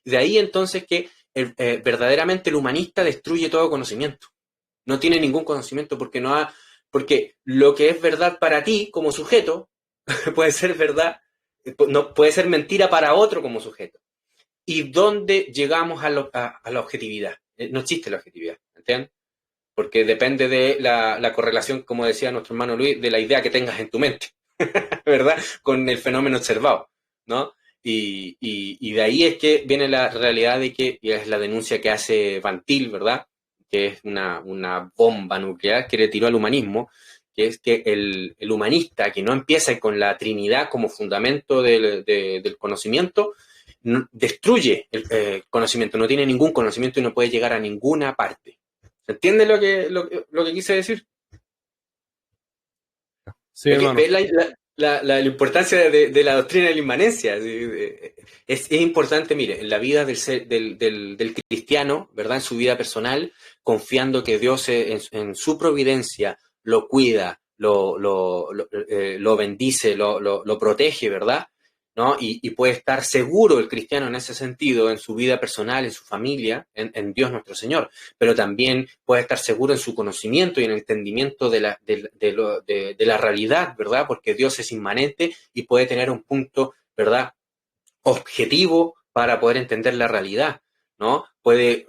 De ahí entonces que verdaderamente el humanista destruye todo conocimiento. No tiene ningún conocimiento porque lo que es verdad para ti como sujeto puede ser verdad, no, puede ser mentira para otro como sujeto. ¿Y dónde llegamos a la objetividad? No existe la objetividad, ¿entiendes? Porque depende de la correlación, como decía nuestro hermano Luis, de la idea que tengas en tu mente, ¿verdad? Con el fenómeno observado, ¿no? Y de ahí es que viene la realidad de que, y es la denuncia que hace Van Til, ¿verdad? Que es una bomba nuclear que le tiró al humanismo, que es que el humanista que no empieza con la Trinidad como fundamento del conocimiento, destruye el conocimiento, no tiene ningún conocimiento y no puede llegar a ninguna parte. ¿Se entiende lo que quise decir? Sí, hermano. ¿Ves la importancia de la doctrina de la inmanencia? Es importante, mire, en la vida del cristiano, ¿verdad? En su vida personal, confiando que Dios en su providencia lo cuida, lo bendice, lo protege, ¿verdad? ¿No? Y puede estar seguro el cristiano en ese sentido, en su vida personal, en su familia, en Dios nuestro Señor, pero también puede estar seguro en su conocimiento y en el entendimiento de la realidad, ¿verdad? Porque Dios es inmanente y puede tener un punto, ¿verdad?, objetivo para poder entender la realidad, ¿no? Puede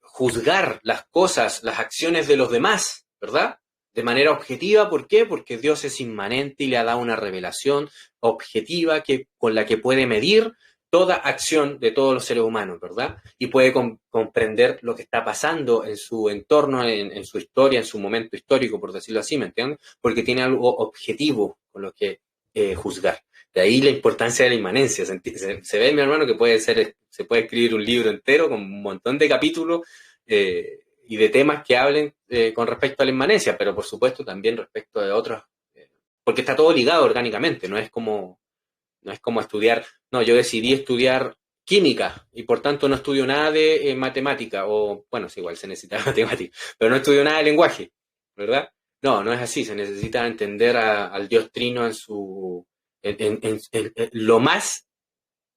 juzgar las cosas, las acciones de los demás, ¿verdad? De manera objetiva. ¿Por qué? Porque Dios es inmanente y le ha dado una revelación objetiva con la que puede medir toda acción de todos los seres humanos, ¿verdad? Y puede comprender lo que está pasando en su entorno, en su historia, en su momento histórico, por decirlo así, ¿me entiendes? Porque tiene algo objetivo con lo que juzgar. De ahí la importancia de la inmanencia. Se ve, mi hermano, que se puede escribir un libro entero con un montón de capítulos y de temas que hablen con respecto a la inmanencia, pero por supuesto también respecto de otros, porque está todo ligado orgánicamente, no es como estudiar, no, yo decidí estudiar química y por tanto no estudio nada de matemática, o bueno, es igual, se necesita matemática, pero no estudio nada de lenguaje, ¿verdad? No es así, se necesita entender al Dios Trino en lo más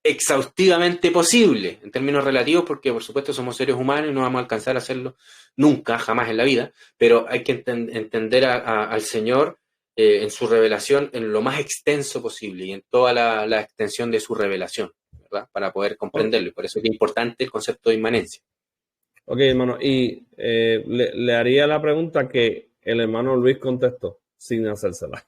exhaustivamente posible, en términos relativos, porque por supuesto somos seres humanos y no vamos a alcanzar a hacerlo nunca, jamás en la vida, pero hay que entender al Señor en su revelación en lo más extenso posible y en toda la extensión de su revelación, ¿verdad? Para poder comprenderlo, y por eso es importante el concepto de inmanencia. Ok, hermano, y le haría la pregunta que el hermano Luis contestó, sin hacérsela.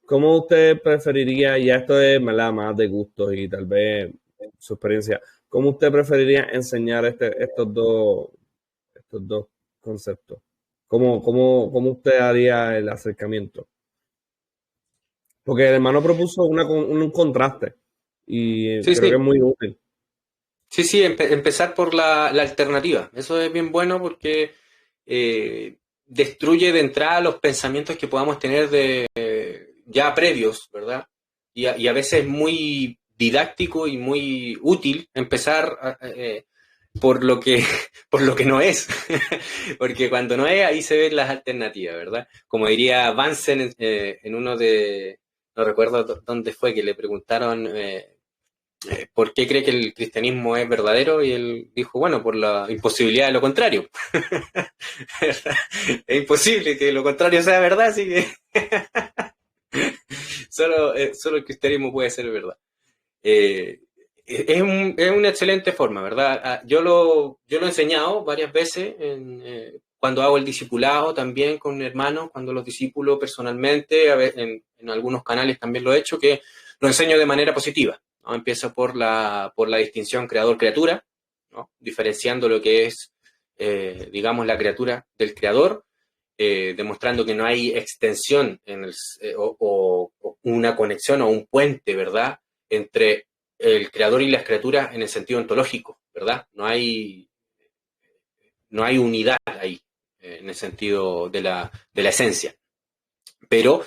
¿Cómo usted preferiría, ya esto es más de gustos y tal vez su experiencia, cómo usted preferiría enseñar estos dos conceptos? ¿Cómo usted haría el acercamiento? Porque el hermano propuso un contraste y creo que es muy útil. Sí, empezar por la alternativa. Eso es bien bueno porque destruye de entrada los pensamientos que podamos tener ya previos, ¿verdad? Y a veces es muy didáctico y muy útil empezar por lo que no es. Porque cuando no es, ahí se ven las alternativas, ¿verdad? Como diría Bansen en uno de... No recuerdo dónde fue, que le preguntaron... ¿por qué cree que el cristianismo es verdadero? Y él dijo, bueno, por la imposibilidad de lo contrario. Es imposible que lo contrario sea verdad, así que solo el cristianismo puede ser verdad. Es una excelente forma, ¿verdad? Yo lo he enseñado varias veces cuando hago el discipulado también con hermanos, cuando los discipulo personalmente, en algunos canales también lo he hecho, que lo enseño de manera positiva, ¿no? Empiezo por la distinción creador-criatura, ¿no? Diferenciando lo que es, digamos, la criatura del creador, demostrando que no hay extensión o una conexión o un puente, ¿verdad?, entre el creador y las criaturas en el sentido ontológico, ¿verdad? No hay unidad ahí, en el sentido de la esencia. Pero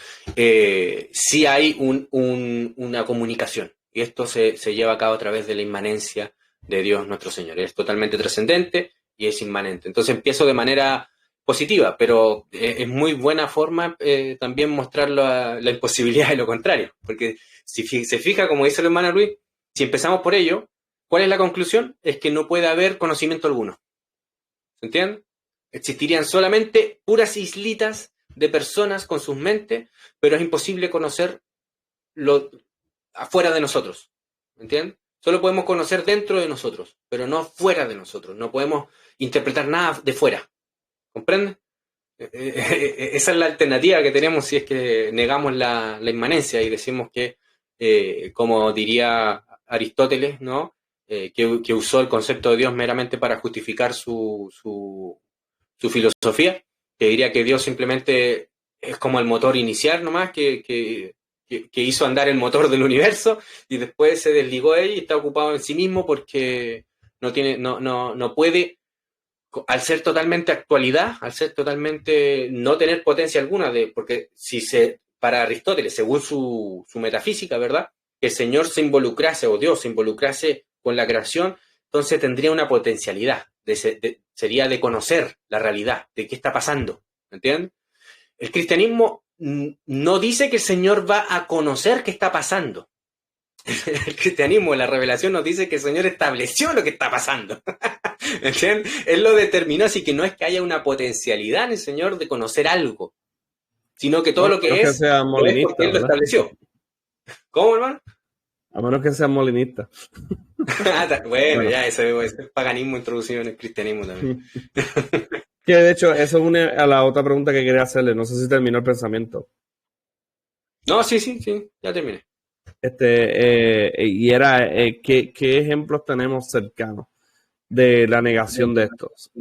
sí hay una comunicación, y esto se lleva a cabo a través de la inmanencia de Dios nuestro Señor. Es totalmente trascendente y es inmanente. Entonces empiezo de manera positiva, pero es muy buena forma también mostrar la imposibilidad de lo contrario, porque si se fija, como dice el hermano Luis, si empezamos por ello, ¿cuál es la conclusión? Es que no puede haber conocimiento alguno. ¿Se entiende? Existirían solamente puras islitas de personas con sus mentes, pero es imposible conocer lo afuera de nosotros. ¿Me entiendes? Solo podemos conocer dentro de nosotros, pero no fuera de nosotros. No podemos interpretar nada de fuera. ¿Comprende? Esa es la alternativa que tenemos si es que negamos la inmanencia y decimos que, como diría Aristóteles, ¿no? Que usó el concepto de Dios meramente para justificar su filosofía, que diría que Dios simplemente es como el motor inicial nomás, que hizo andar el motor del universo y después se desligó de él y está ocupado en sí mismo porque no puede, al ser totalmente actualidad, al ser totalmente no tener potencia alguna, porque para Aristóteles, según su metafísica, ¿verdad? Que el Señor se involucrase, o Dios se involucrase con la creación, entonces tendría una potencialidad, sería de conocer la realidad, de qué está pasando, ¿me entiendes? El cristianismo no dice que el Señor va a conocer qué está pasando. El cristianismo, la revelación nos dice que el Señor estableció lo que está pasando. ¿Entiendes? Él lo determinó, así que no es que haya una potencialidad en el Señor de conocer algo, sino que todo lo que es, sea molinista, es porque Él lo estableció. ¿Cómo, hermano? A menos que sea molinista. Bueno, ya ese es paganismo introducido en el cristianismo también. Que de hecho, eso une a la otra pregunta que quería hacerle. No sé si terminó el pensamiento. No, sí, ya terminé. Y era, ¿qué ejemplos tenemos cercanos de la negación de estos?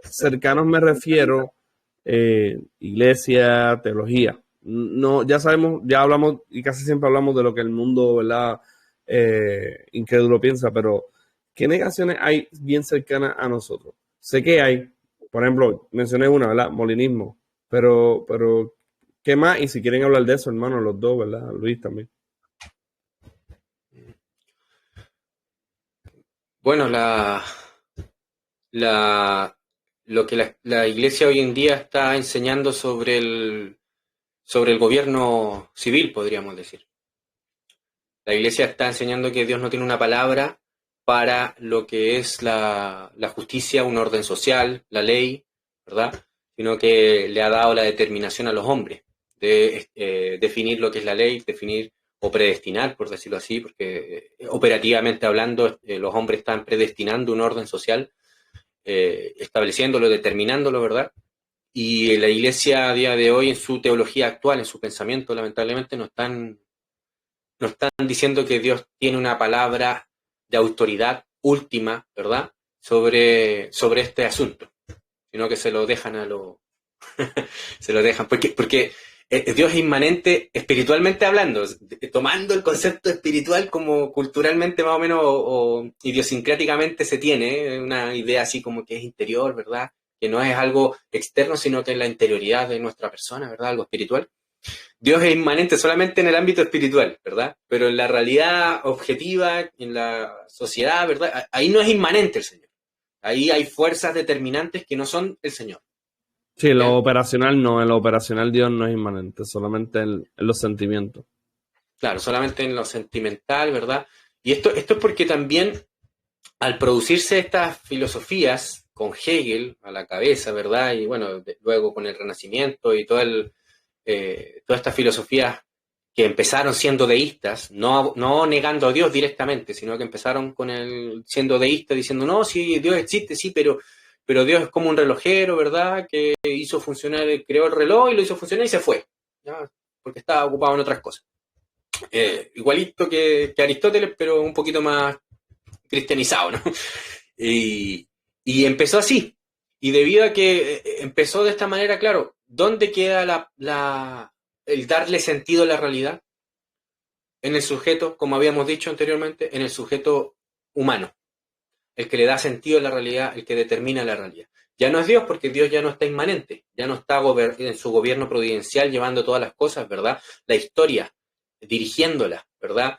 Cercanos me refiero iglesia, teología. No, ya sabemos, ya hablamos y casi siempre hablamos de lo que el mundo, ¿verdad? Incrédulo piensa, pero ¿qué negaciones hay bien cercanas a nosotros? Sé que hay, por ejemplo, mencioné una, ¿verdad? Molinismo, pero ¿qué más? Y si quieren hablar de eso, hermano, los dos, ¿verdad? Luis también. Bueno, lo que la iglesia hoy en día está enseñando sobre el gobierno civil, podríamos decir. La iglesia está enseñando que Dios no tiene una palabra para lo que es la justicia, un orden social, la ley, ¿verdad? Sino que le ha dado la determinación a los hombres de definir lo que es la ley, definir o predestinar, por decirlo así, porque operativamente hablando, los hombres están predestinando un orden social, estableciéndolo, determinándolo, ¿verdad? Y la iglesia a día de hoy, en su teología actual, en su pensamiento, lamentablemente, no están diciendo que Dios tiene una palabra de autoridad última, ¿verdad?, sobre este asunto, sino que se lo dejan se lo dejan, porque Dios es inmanente espiritualmente hablando, tomando el concepto espiritual como culturalmente más o menos o idiosincráticamente se tiene, una idea así como que es interior, ¿verdad?, que no es algo externo, sino que es la interioridad de nuestra persona, ¿verdad?, algo espiritual. Dios es inmanente solamente en el ámbito espiritual, ¿verdad? Pero en la realidad objetiva, en la sociedad, ¿verdad? Ahí no es inmanente el Señor. Ahí hay fuerzas determinantes que no son el Señor. Sí, en lo operacional no, en lo operacional Dios no es inmanente, solamente en los sentimientos. Claro, solamente en lo sentimental, ¿verdad? Y esto es porque también al producirse estas filosofías con Hegel a la cabeza, ¿verdad? Y bueno, luego con el Renacimiento y todas estas filosofías que empezaron siendo deístas, no negando a Dios directamente, sino que empezaron siendo deístas, diciendo, no, sí, Dios existe, sí, pero Dios es como un relojero, ¿verdad? Que hizo funcionar, creó el reloj y lo hizo funcionar y se fue, ¿ya? Porque estaba ocupado en otras cosas. Igualito que Aristóteles, pero un poquito más cristianizado, ¿no? Y empezó así. Y debido a que empezó de esta manera, claro, ¿dónde queda el darle sentido a la realidad? En el sujeto, como habíamos dicho anteriormente, en el sujeto humano. El que le da sentido a la realidad, el que determina la realidad. Ya no es Dios, porque Dios ya no está inmanente, ya no está en su gobierno providencial llevando todas las cosas, ¿verdad? La historia, dirigiéndola, ¿verdad?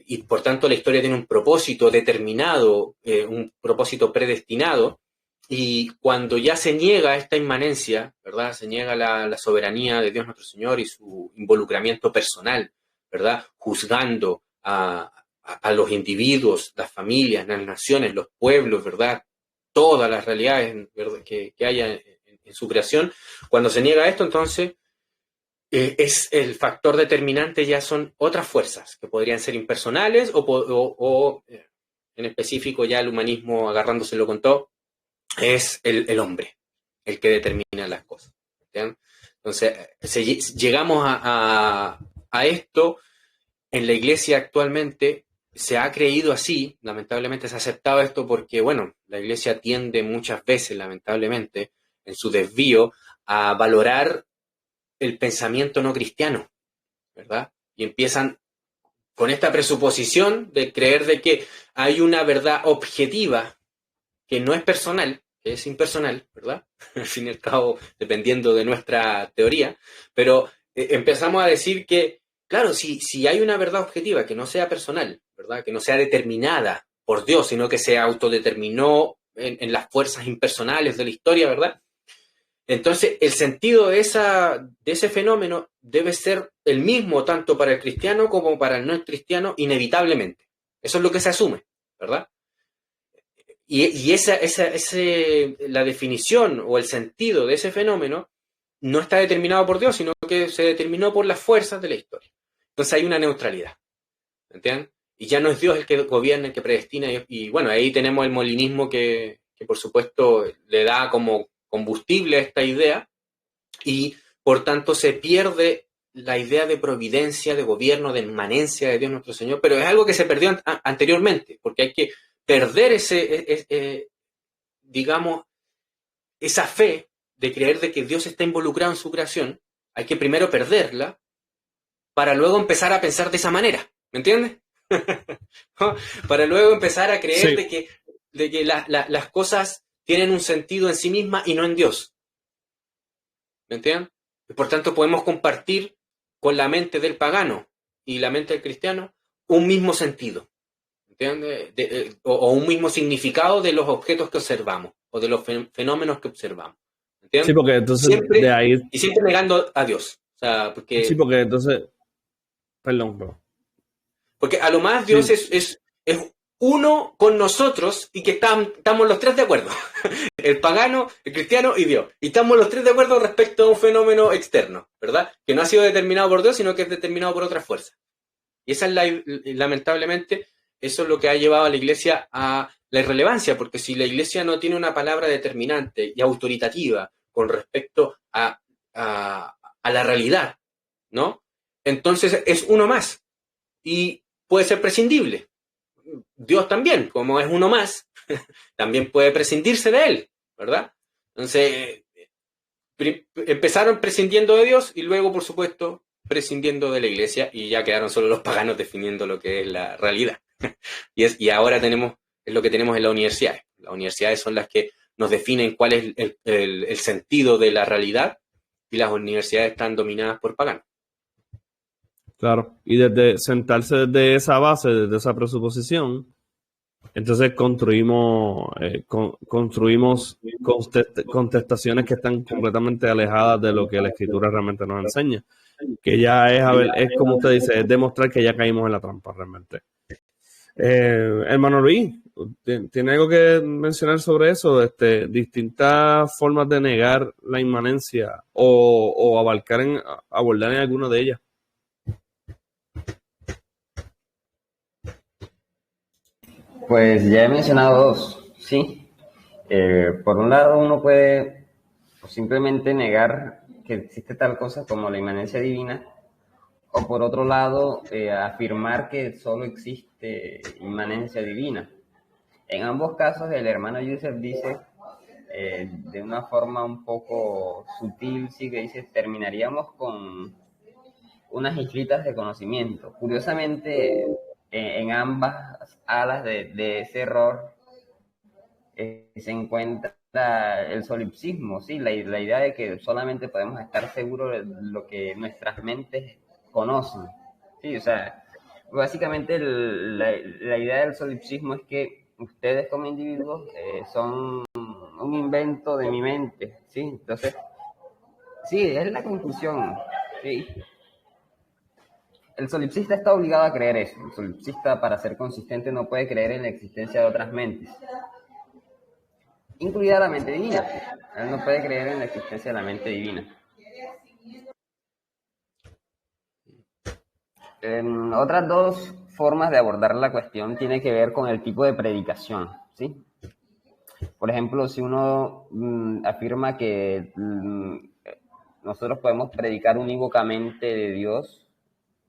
Y por tanto la historia tiene un propósito determinado, un propósito predestinado, Y cuando ya se niega esta inmanencia, ¿verdad? Se niega la soberanía de Dios nuestro Señor y su involucramiento personal, ¿verdad? Juzgando a los individuos, las familias, las naciones, los pueblos, ¿verdad? Todas las realidades, ¿verdad? Que haya en su creación. Cuando se niega esto, entonces es el factor determinante, ya son otras fuerzas que podrían ser impersonales o en específico ya el humanismo agarrándoselo con todo, es el hombre el que determina las cosas. ¿Entiendes? Entonces, llegamos a esto en la iglesia actualmente. Se ha creído así, lamentablemente se ha aceptado esto porque, bueno, la iglesia tiende muchas veces, lamentablemente, en su desvío, a valorar el pensamiento no cristiano, ¿verdad? Y empiezan con esta presuposición de creer de que hay una verdad objetiva que no es personal, que es impersonal, ¿verdad? Al fin y al cabo, dependiendo de nuestra teoría, pero empezamos a decir que, claro, si hay una verdad objetiva que no sea personal, ¿verdad? Que no sea determinada por Dios, sino que se autodeterminó en las fuerzas impersonales de la historia, ¿verdad? Entonces, el sentido de ese fenómeno debe ser el mismo tanto para el cristiano como para el no cristiano, inevitablemente. Eso es lo que se asume, ¿verdad? Y la definición o el sentido de ese fenómeno no está determinado por Dios, sino que se determinó por las fuerzas de la historia. Entonces hay una neutralidad, ¿entienden? Y ya no es Dios el que gobierna, el que predestina, y bueno, ahí tenemos el molinismo que por supuesto le da como combustible a esta idea, y por tanto se pierde la idea de providencia, de gobierno, de inmanencia de Dios nuestro Señor, pero es algo que se perdió anteriormente, porque hay que perder digamos, esa fe de creer de que Dios está involucrado en su creación. Hay que primero perderla para luego empezar a pensar de esa manera, ¿me entiendes? Para luego empezar a creer Sí. de que las cosas tienen un sentido en sí mismas y no en Dios, ¿me entiendes? Y por tanto podemos compartir con la mente del pagano y la mente del cristiano un mismo sentido, ¿entiendes? O un mismo significado de los objetos que observamos o de los fenómenos que observamos, Sí, ¿entiendes? porque entonces de Siempre ahí, y siempre negando a Dios, o sea, sí, porque entonces, perdón, bro. porque a lo más Dios Sí, es uno con nosotros y que estamos los tres de acuerdo. El pagano, el cristiano y Dios. Y estamos los tres de acuerdo respecto a un fenómeno externo, ¿verdad? Que no ha sido determinado por Dios, sino que es determinado por otras fuerzas. Y esa es lamentablemente, eso es lo que ha llevado a la iglesia a la irrelevancia, porque si la iglesia no tiene una palabra determinante y autoritativa con respecto a la realidad, ¿no? Entonces es uno más y puede ser prescindible. Dios también, como es uno más, también puede prescindirse de él, ¿verdad? Entonces, empezaron prescindiendo de Dios y luego, por supuesto, prescindiendo de la iglesia y ya quedaron solo los paganos definiendo lo que es la realidad. Y ahora es lo que tenemos en las universidades. Las universidades son las que nos definen cuál es el sentido de la realidad y las universidades están dominadas por paganos. claro. Y desde sentarse desde esa base, desde esa presuposición, entonces construimos contestaciones que están completamente alejadas de lo que la escritura realmente nos enseña. Que ya es, a ver, es como usted dice, es demostrar que ya caímos en la trampa realmente. Hermano Luis, ¿tiene algo que mencionar sobre eso? Distintas formas de negar la inmanencia o abordar en alguna de ellas. Pues ya he mencionado dos, sí. Por un lado, uno puede simplemente negar que existe tal cosa como la inmanencia divina, o por otro lado, afirmar que solo existe inmanencia divina. En ambos casos, el hermano Yusef dice, de una forma un poco sutil, sí que dice, terminaríamos con unas islitas de conocimiento. Curiosamente, en ambas alas de ese error se encuentra el solipsismo, ¿sí? La idea de que solamente podemos estar seguros de lo que nuestras mentes conocen, ¿sí? O sea, básicamente la idea del solipsismo es que ustedes como individuos son un invento de mi mente, ¿sí? Entonces, sí, es la conclusión, ¿sí? El solipsista está obligado a creer eso. El solipsista, para ser consistente, no puede creer en la existencia de otras mentes, incluida la mente divina. Él no puede creer en la existencia de la mente divina. Otras dos formas de abordar la cuestión tiene que ver con el tipo de predicación, ¿sí? Por ejemplo, si uno afirma que nosotros podemos predicar unívocamente de Dios,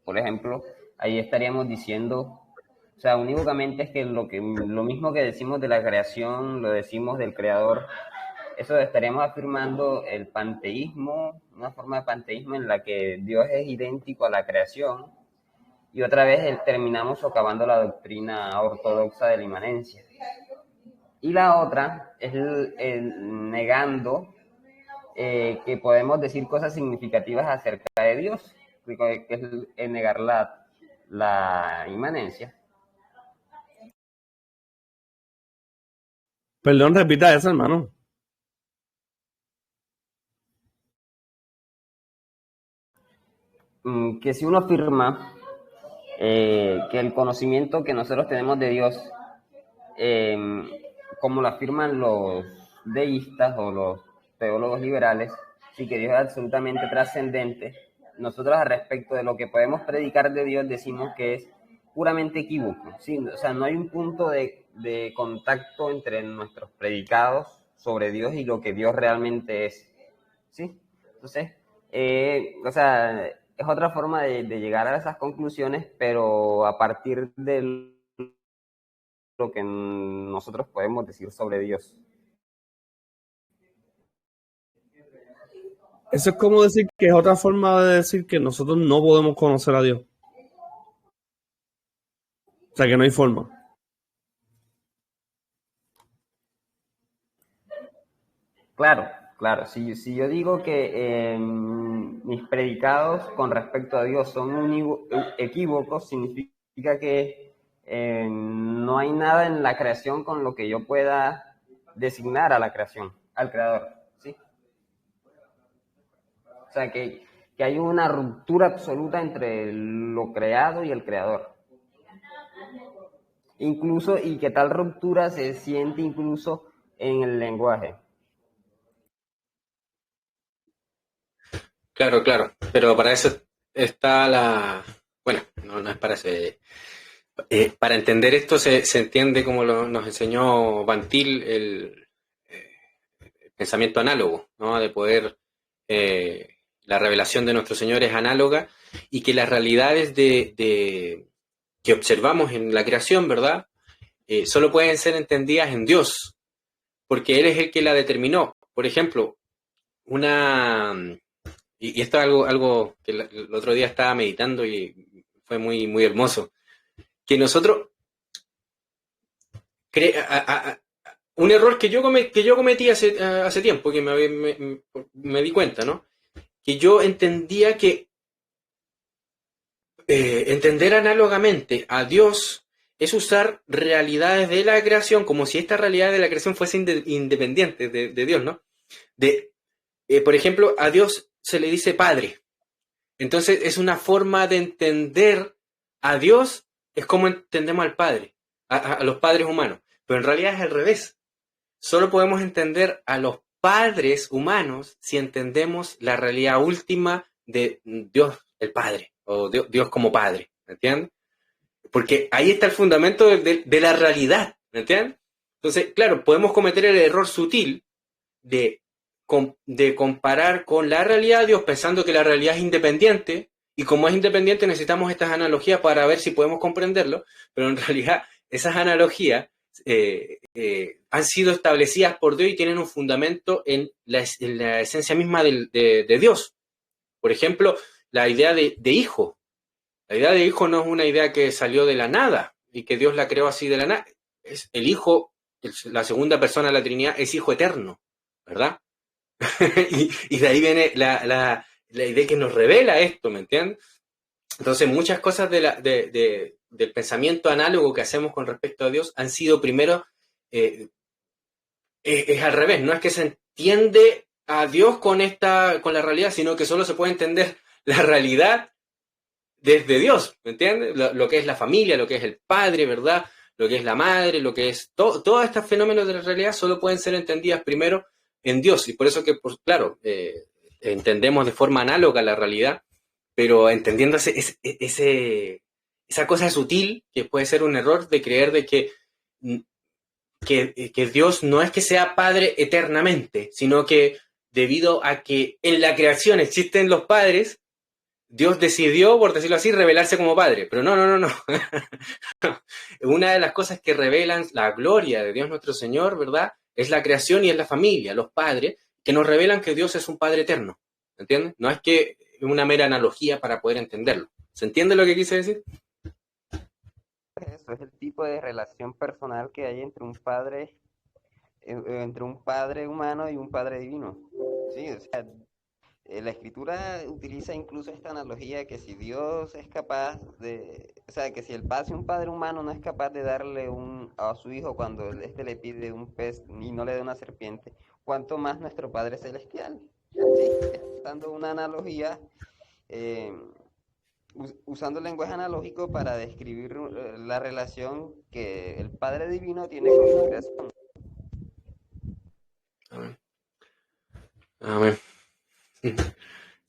por ejemplo, ahí estaríamos diciendo, o sea, unívocamente es que lo mismo que decimos de la creación, lo decimos del creador. Eso estaríamos afirmando el panteísmo, una forma de panteísmo en la que Dios es idéntico a la creación, y otra vez terminamos socavando la doctrina ortodoxa de la inmanencia. Y la otra es negando que podemos decir cosas significativas acerca de Dios, que es negar la inmanencia. Perdón, repita eso, hermano. Que si uno afirma que el conocimiento que nosotros tenemos de Dios, como lo afirman los deístas o los teólogos liberales, sí que Dios es absolutamente trascendente, nosotros al respecto de lo que podemos predicar de Dios decimos que es puramente equívoco, ¿sí? O sea, no hay un punto de contacto entre nuestros predicados sobre Dios y lo que Dios realmente es, ¿sí? Entonces, o sea, es otra forma de llegar a esas conclusiones, pero a partir de lo que nosotros podemos decir sobre Dios. Eso es como decir que es otra forma de decir que nosotros no podemos conocer a Dios. O sea, que no hay forma. Claro. Si yo digo que mis predicados con respecto a Dios son equívocos, significa que no hay nada en la creación con lo que yo pueda designar a la creación, al creador, ¿sí? O sea, que hay una ruptura absoluta entre lo creado y el creador. Incluso, y que tal ruptura se siente incluso en el lenguaje. Claro, pero para eso está bueno, no es para eso. Para entender esto se entiende como nos enseñó Van Til el pensamiento análogo, ¿no? De poder, la revelación de nuestro Señor es análoga y que las realidades que observamos en la creación, ¿verdad? Solo pueden ser entendidas en Dios, porque Él es el que la determinó. Por ejemplo, y esto es algo que el otro día estaba meditando y fue muy, muy hermoso, que nosotros, un error que yo cometí hace tiempo, que me di cuenta, ¿no? Que yo entendía que entender análogamente a Dios es usar realidades de la creación como si esta realidad de la creación fuese independiente de Dios, ¿no? Por ejemplo, a Dios se le dice Padre. Entonces es una forma de entender a Dios, es como entendemos al Padre, a los padres humanos. Pero en realidad es al revés. Solo podemos entender a los padres humanos si entendemos la realidad última de Dios el Padre, o Dios como Padre, ¿me entiendes? Porque ahí está el fundamento de la realidad, ¿me entiendes? Entonces, claro, podemos cometer el error sutil de comparar con la realidad de Dios pensando que la realidad es independiente, y como es independiente necesitamos estas analogías para ver si podemos comprenderlo, pero en realidad esas analogías han sido establecidas por Dios y tienen un fundamento en la esencia misma de Dios. Por ejemplo, la idea de hijo. La idea de hijo no es una idea que salió de la nada y que Dios la creó así de la nada. Es el hijo, la segunda persona de la Trinidad, es hijo eterno, ¿verdad? y de ahí viene la idea que nos revela esto, ¿me entiendes? Entonces, muchas cosas del pensamiento análogo que hacemos con respecto a Dios han sido primero es al revés, no es que se entiende a Dios con la realidad, sino que solo se puede entender la realidad desde Dios, ¿me entiendes? Lo que es la familia, lo que es el padre, ¿verdad? Lo que es la madre, lo que es todos estos fenómenos de la realidad solo pueden ser entendidas primero en Dios. Y por eso que, pues, claro, entendemos de forma análoga la realidad, pero entendiendo esa cosa sutil que puede ser un error de creer de que Dios no es que sea padre eternamente, sino que debido a que en la creación existen los padres, Dios decidió, por decirlo así, revelarse como padre. Pero no. Una de las cosas que revelan la gloria de Dios nuestro Señor, ¿verdad? Es la creación y es la familia, los padres, que nos revelan que Dios es un padre eterno. ¿Entiendes? No es que es una mera analogía para poder entenderlo. ¿Se entiende lo que quise decir? Eso es el tipo de relación personal que hay entre un padre humano y un padre divino. Sí, o sea, la escritura utiliza incluso esta analogía que si Dios es capaz o sea, que si si un padre humano no es capaz de darle a su hijo cuando éste le pide un pez y no le da una serpiente, ¿cuánto más nuestro Padre Celestial? Sí, dando una analogía, eh, usando el lenguaje analógico para describir la relación que el Padre Divino tiene con su creación. Amén. Amén. Sí,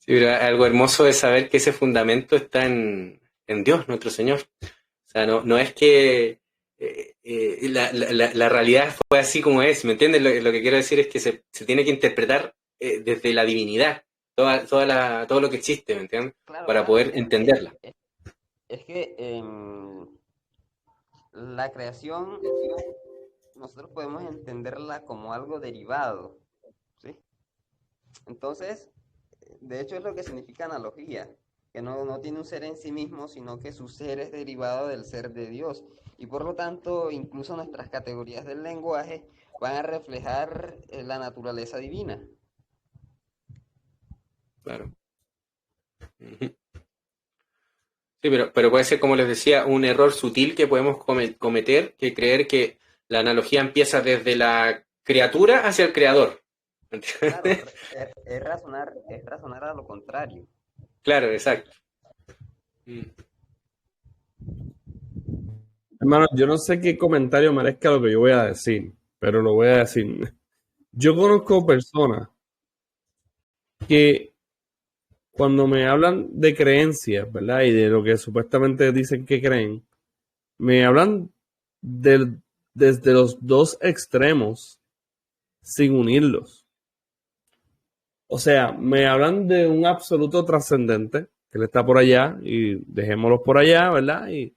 pero algo hermoso es saber que ese fundamento está en Dios, nuestro Señor. O sea, no es que la realidad fue así como es, ¿me entiendes? Lo que quiero decir es que se tiene que interpretar desde la divinidad, todo lo que existe, ¿me entiendes? Claro, Para claro. poder entenderla. Es que la creación nosotros podemos entenderla como algo derivado, ¿sí? Entonces, de hecho es lo que significa analogía, que no tiene un ser en sí mismo, sino que su ser es derivado del ser de Dios. Y por lo tanto, incluso nuestras categorías del lenguaje van a reflejar la naturaleza divina. Claro. Ujú. Sí, pero puede ser, como les decía, un error sutil que podemos cometer, que creer que la analogía empieza desde la criatura hacia el creador. Claro, ¿Entiendes? es razonar a lo contrario. Claro, exacto. Mm. Hermano, yo no sé qué comentario merezca lo que yo voy a decir, pero lo voy a decir. Yo conozco personas que cuando me hablan de creencias, ¿verdad? Y de lo que supuestamente dicen que creen, me hablan desde los dos extremos sin unirlos. O sea, me hablan de un absoluto trascendente, que él está por allá y dejémoslo por allá, ¿verdad? Y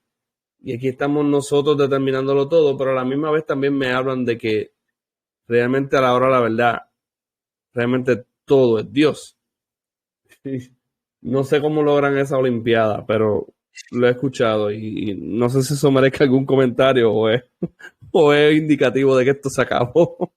aquí estamos nosotros determinándolo todo, pero a la misma vez también me hablan de que realmente a la hora de la verdad, realmente todo es Dios. No sé cómo logran esa olimpiada, pero lo he escuchado y no sé si eso merezca algún comentario o es indicativo de que esto se acabó.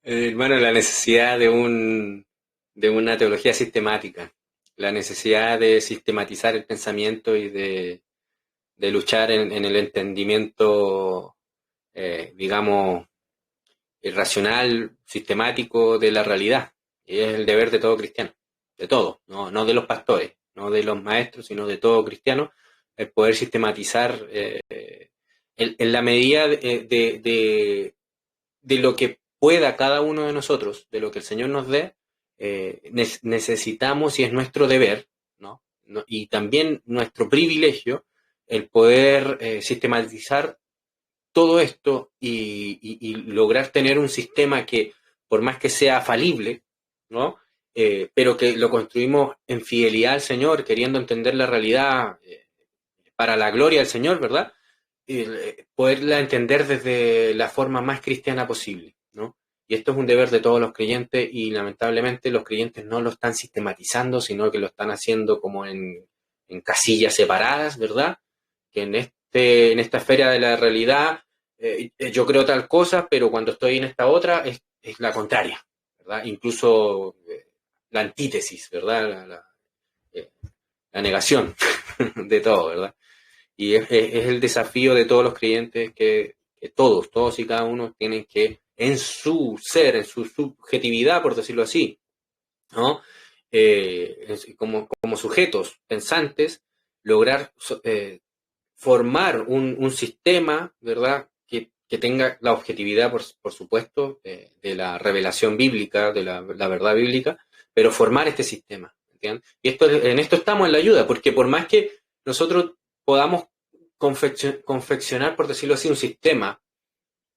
Hermano, la necesidad de una teología sistemática, la necesidad de sistematizar el pensamiento y de luchar en el entendimiento, digamos, racional, sistemático de la realidad. Y es el deber de todo cristiano, de todo, no de los pastores, no de los maestros, sino de todo cristiano, el poder sistematizar en la medida de lo que pueda cada uno de nosotros, de lo que el Señor nos dé, necesitamos y es nuestro deber, ¿no? Y también nuestro privilegio, el poder sistematizar todo esto y lograr tener un sistema que, por más que sea falible, ¿no? Pero que lo construimos en fidelidad al Señor, queriendo entender la realidad para la gloria del Señor, ¿verdad? Poderla entender desde la forma más cristiana posible, ¿no? Y esto es un deber de todos los creyentes y lamentablemente los creyentes no lo están sistematizando, sino que lo están haciendo como en casillas separadas, ¿verdad? Que en esta esfera de la realidad yo creo tal cosa, pero cuando estoy en esta otra es la contraria, ¿verdad? Incluso la antítesis, ¿verdad? Eh, la negación de todo, ¿verdad? Y es el desafío de todos los creyentes que que todos y cada uno tienen que, en su ser, en su subjetividad, por decirlo así, ¿no? Como sujetos pensantes, lograr formar un sistema, ¿verdad?, que tenga la objetividad, por supuesto, de la revelación bíblica, de la verdad bíblica, pero formar este sistema, ¿entiendes? Y en esto estamos en la ayuda, porque por más que nosotros podamos confeccionar, por decirlo así, un sistema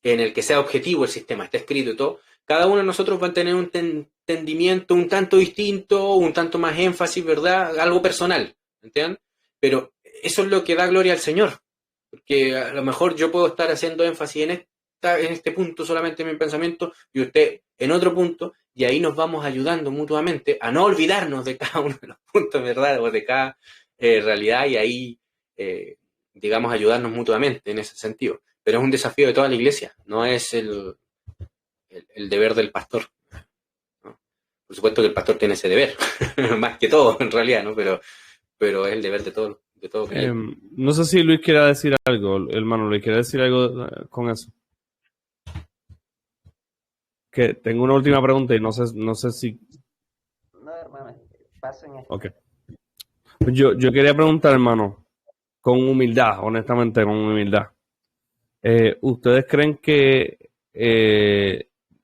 en el que sea objetivo el sistema, está escrito y todo, cada uno de nosotros va a tener un entendimiento un tanto distinto, un tanto más énfasis, ¿verdad? Algo personal, ¿entiendes? Pero eso es lo que da gloria al Señor, porque a lo mejor yo puedo estar haciendo énfasis en este punto solamente en mi pensamiento y usted en otro punto, y ahí nos vamos ayudando mutuamente a no olvidarnos de cada uno de los puntos, ¿verdad? O de cada realidad, y ahí, digamos, ayudarnos mutuamente en ese sentido. Pero es un desafío de toda la iglesia, no es el deber del pastor, ¿no? Por supuesto que el pastor tiene ese deber, más que todo en realidad, ¿no? Pero es el deber de todo. No sé si Luis quiere decir algo, hermano, Luis quiere decir algo con eso. Que tengo una última pregunta y no sé si... No, hermano, pasen esto. Ok. Yo quería preguntar, hermano, con humildad, honestamente, con humildad. ¿Ustedes creen que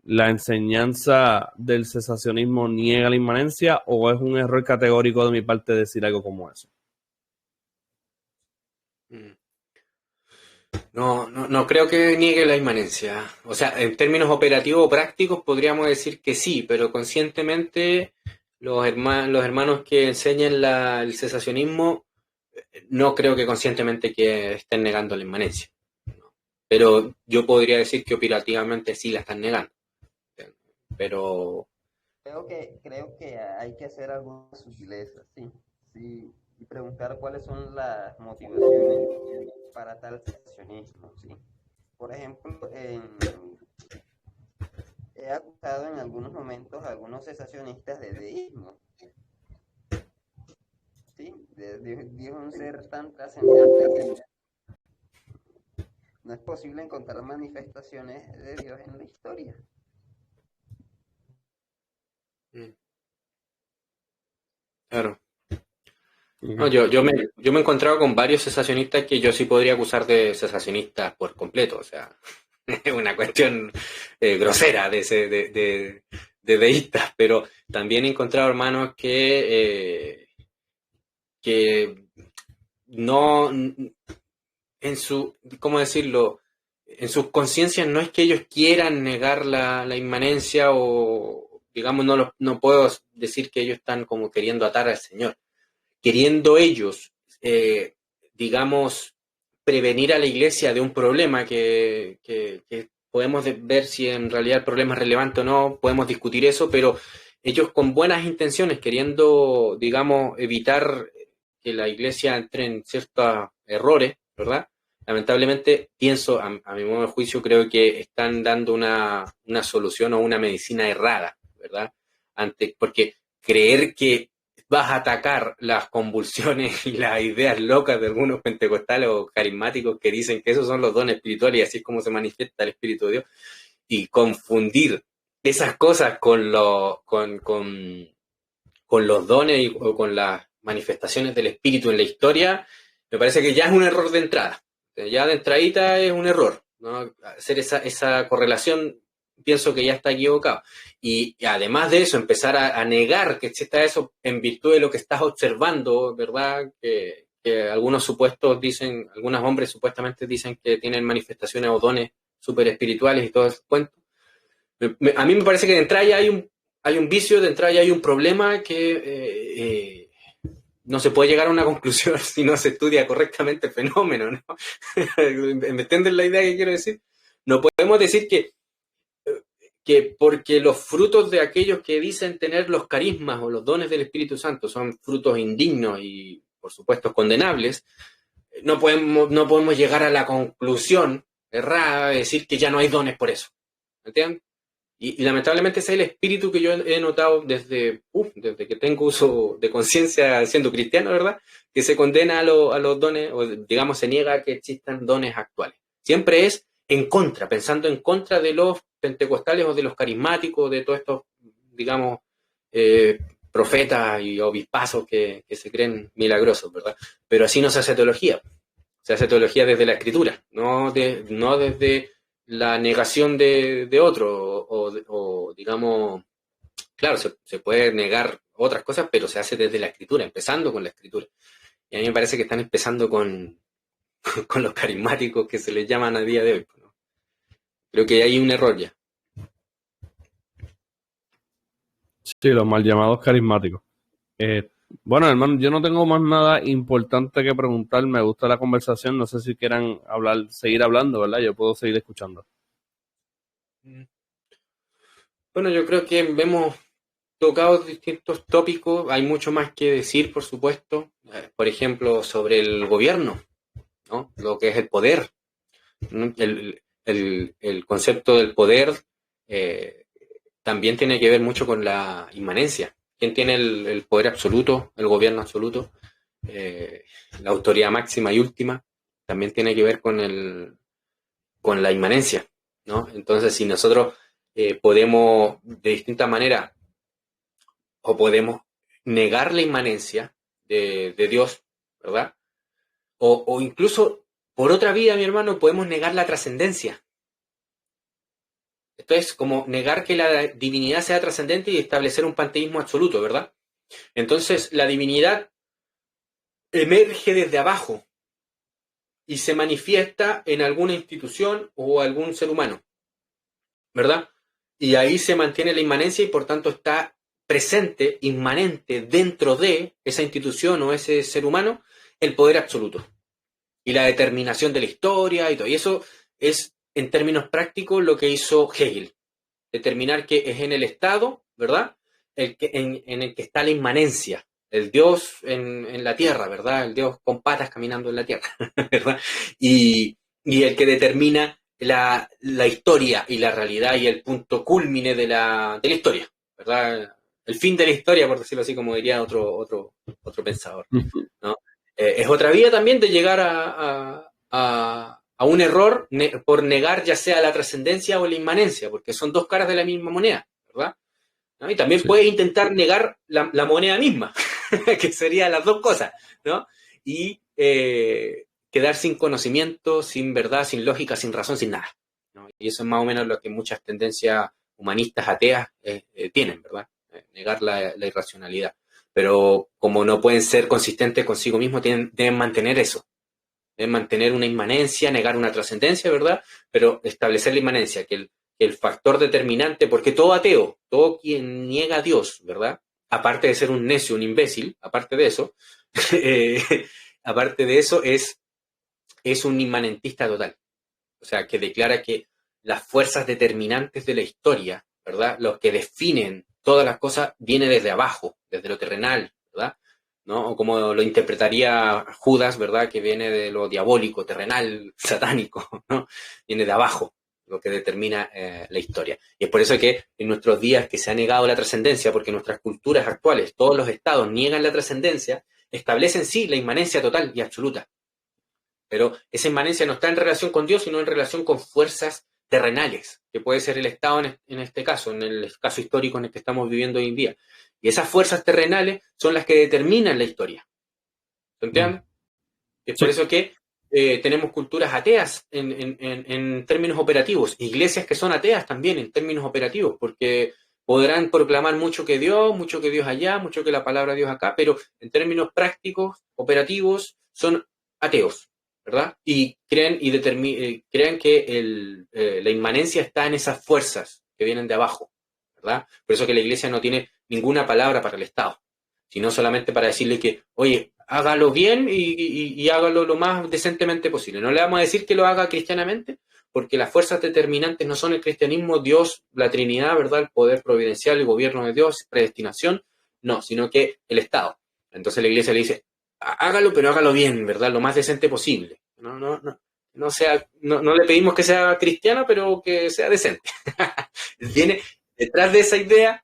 la enseñanza del cesacionismo niega la inmanencia, o es un error categórico de mi parte decir algo como eso? No creo que niegue la inmanencia. O sea, en términos operativos o prácticos podríamos decir que sí, pero conscientemente los hermanos que enseñan el cesacionismo no creo que conscientemente que estén negando la inmanencia. ¿No? Pero yo podría decir que operativamente sí la están negando. Pero... Creo que hay que hacer algunas sutilezas, sí, y preguntar cuáles son las motivaciones para tal cesacionismo, ¿sí? Por ejemplo, he acusado en algunos momentos a algunos cesacionistas de deísmo, ¿sí? De un ser tan trascendente que no es posible encontrar manifestaciones de Dios en la historia. Claro. No, yo me he encontrado con varios cesacionistas que yo sí podría acusar de cesacionistas por completo. O sea, es una cuestión grosera de deístas, pero también he encontrado hermanos que no, en ¿cómo decirlo? En sus conciencias no es que ellos quieran negar la inmanencia, o, digamos, no puedo decir que ellos están como queriendo atar al Señor. Queriendo ellos, digamos, prevenir a la iglesia de un problema que podemos ver si en realidad el problema es relevante o no, podemos discutir eso, pero ellos con buenas intenciones, queriendo, digamos, evitar que la iglesia entre en ciertos errores, ¿verdad? Lamentablemente, pienso, a mi modo de juicio, creo que están dando una solución o una medicina errada, ¿verdad? Porque creer que vas a atacar las convulsiones y las ideas locas de algunos pentecostales o carismáticos que dicen que esos son los dones espirituales y así es como se manifiesta el Espíritu de Dios, y confundir esas cosas con los dones o con las manifestaciones del Espíritu en la historia, me parece que ya es un error de entrada. Ya de entradita es un error, ¿no? Hacer esa correlación, pienso que ya está equivocado. Y además de eso, empezar a negar que exista eso en virtud de lo que estás observando, ¿verdad? Que algunos supuestos dicen, algunos hombres supuestamente dicen que tienen manifestaciones o dones súper espirituales y todo ese cuento. A mí me parece que de entrada ya hay un vicio, de entrada ya hay un problema que no se puede llegar a una conclusión si no se estudia correctamente el fenómeno, ¿no? ¿Me entienden la idea que quiero decir? No podemos decir que porque los frutos de aquellos que dicen tener los carismas o los dones del Espíritu Santo son frutos indignos y, por supuesto, condenables, no podemos llegar a la conclusión errada de decir que ya no hay dones por eso. ¿Entienden? Y lamentablemente ese es el espíritu que yo he notado desde que tengo uso de conciencia siendo cristiano, ¿verdad? Que se condena a los dones, o digamos se niega que existan dones actuales. Siempre es en contra, pensando en contra de los pentecostales o de los carismáticos, de todos estos, digamos, profetas y obispazos que se creen milagrosos, ¿verdad? Pero así no se hace teología. Se hace teología desde la escritura, no desde la negación de otro, o digamos, claro, se puede negar otras cosas, pero se hace desde la escritura, empezando con la escritura. Y a mí me parece que están empezando con los carismáticos que se les llaman a día de hoy, ¿no? Creo que hay un error ya. Sí, los mal llamados carismáticos. Bueno, hermano, yo no tengo más nada importante que preguntar. Me gusta la conversación. No sé si quieran seguir hablando, ¿verdad? Yo puedo seguir escuchando. Bueno, yo creo que hemos tocado distintos tópicos. Hay mucho más que decir, por supuesto. Por ejemplo, sobre el gobierno, ¿no? Lo que es el poder. El concepto del poder también tiene que ver mucho con la inmanencia. ¿Quién tiene el poder absoluto, el gobierno absoluto? La autoridad máxima y última también tiene que ver con la inmanencia, ¿no? Entonces, si nosotros podemos, de distintas maneras, o podemos negar la inmanencia de Dios, ¿verdad? O incluso, por otra vía, mi hermano, podemos negar la trascendencia. Esto es como negar que la divinidad sea trascendente y establecer un panteísmo absoluto, ¿verdad? Entonces, la divinidad emerge desde abajo y se manifiesta en alguna institución o algún ser humano, ¿verdad? Y ahí se mantiene la inmanencia y por tanto está presente, inmanente, dentro de esa institución o ese ser humano, el poder absoluto y la determinación de la historia y todo. Y eso es, en términos prácticos, lo que hizo Hegel. Determinar que es en el Estado, ¿verdad? En el que está la inmanencia. El Dios en la tierra, ¿verdad? El Dios con patas caminando en la tierra, ¿verdad? Y el que determina la historia y la realidad y el punto cúlmine de la historia, ¿verdad? El fin de la historia, por decirlo así, como diría otro pensador, ¿no? Es otra vía también de llegar a un error por negar ya sea la trascendencia o la inmanencia, porque son dos caras de la misma moneda, ¿verdad? ¿No? Y también puedes intentar negar la moneda misma, que serían las dos cosas, ¿no? Y quedar sin conocimiento, sin verdad, sin lógica, sin razón, sin nada, ¿no? Y eso es más o menos lo que muchas tendencias humanistas ateas tienen, ¿verdad? Negar la irracionalidad. Pero como no pueden ser consistentes consigo mismos, deben mantener eso. Deben mantener una inmanencia, negar una trascendencia, ¿verdad? Pero establecer la inmanencia, que el factor determinante, porque todo ateo, todo quien niega a Dios, ¿verdad? Aparte de ser un necio, un imbécil, aparte de eso, es un inmanentista total. O sea, que declara que las fuerzas determinantes de la historia, ¿verdad? Los que definen todas las cosas, viene desde abajo, desde lo terrenal, ¿verdad? ¿No? O como lo interpretaría Judas, ¿verdad? Que viene de lo diabólico, terrenal, satánico, ¿no? Viene de abajo, lo que determina la historia. Y es por eso que en nuestros días que se ha negado la trascendencia, porque nuestras culturas actuales, todos los estados niegan la trascendencia, establecen sí la inmanencia total y absoluta. Pero esa inmanencia no está en relación con Dios, sino en relación con fuerzas terrenales, que puede ser el Estado en este caso, en el caso histórico en el que estamos viviendo hoy en día. Y esas fuerzas terrenales son las que determinan la historia. ¿Se entiende? Es por eso que tenemos culturas ateas en términos operativos, iglesias que son ateas también en términos operativos, porque podrán proclamar mucho que Dios allá, mucho que la palabra de Dios acá, pero en términos prácticos, operativos, son ateos, ¿verdad? Y creen que la inmanencia está en esas fuerzas que vienen de abajo, ¿verdad? Por eso que la iglesia no tiene ninguna palabra para el Estado, sino solamente para decirle que, oye, hágalo bien y hágalo lo más decentemente posible. No le vamos a decir que lo haga cristianamente, porque las fuerzas determinantes no son el cristianismo, Dios, la Trinidad, ¿verdad? El poder providencial, el gobierno de Dios, predestinación, no, sino que el Estado. Entonces la iglesia le dice, hágalo, pero hágalo bien, ¿verdad? Lo más decente posible. No le pedimos que sea cristiano, pero que sea decente. Viene detrás de esa idea,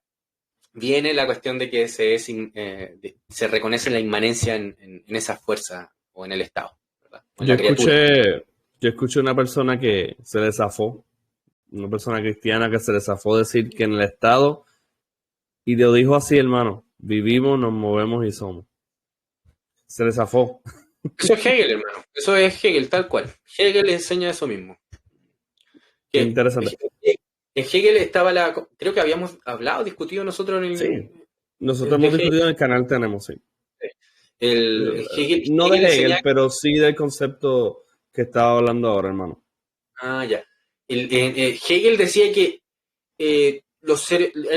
viene la cuestión de que se reconoce la inmanencia en esa fuerza o en el Estado, ¿verdad? En Yo escuché una persona que se le zafó, una persona cristiana que se le zafó decir que en el Estado, y lo dijo así, hermano, vivimos, nos movemos y somos. Se le zafó. Eso es Hegel, hermano. Eso es Hegel, tal cual. Hegel les enseña eso mismo. Qué Que interesante. en Hegel estaba creo que habíamos hablado, discutido nosotros en el... Sí, nosotros de hemos Hegel, discutido en el canal, tenemos, sí. el Hegel, No de Hegel Hegel, enseñaba... pero sí del concepto que estaba hablando ahora, hermano. Ah, ya. Hegel decía que él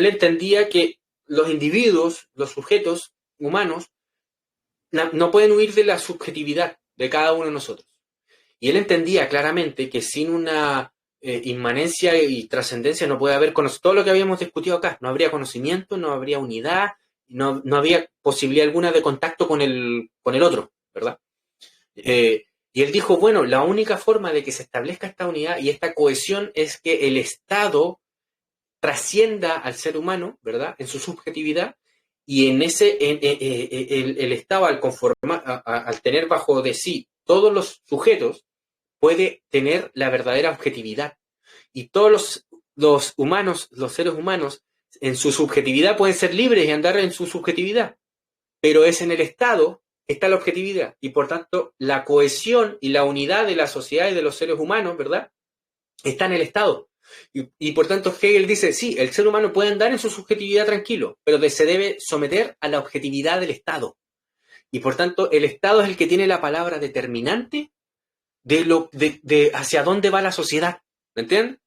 entendía que los individuos, los sujetos humanos, no pueden huir de la subjetividad de cada uno de nosotros. Y él entendía claramente que sin una inmanencia y trascendencia no puede haber todo lo que habíamos discutido acá. No habría conocimiento, no habría unidad, no habría posibilidad alguna de contacto con el otro, ¿verdad? Y él dijo, bueno, la única forma de que se establezca esta unidad y esta cohesión es que el Estado trascienda al ser humano, ¿verdad? En su subjetividad, y en el Estado al conformar, al tener bajo de sí todos los sujetos, puede tener la verdadera objetividad. Y todos los humanos, los seres humanos, en su subjetividad pueden ser libres y andar en su subjetividad. Pero es en el Estado está la objetividad. Y por tanto, la cohesión y la unidad de la sociedad y de los seres humanos, ¿verdad? Está en el Estado. Y por tanto, Hegel dice, sí, el ser humano puede andar en su subjetividad tranquilo, pero se debe someter a la objetividad del Estado. Y por tanto, el Estado es el que tiene la palabra determinante de hacia dónde va la sociedad. ¿Me entienden?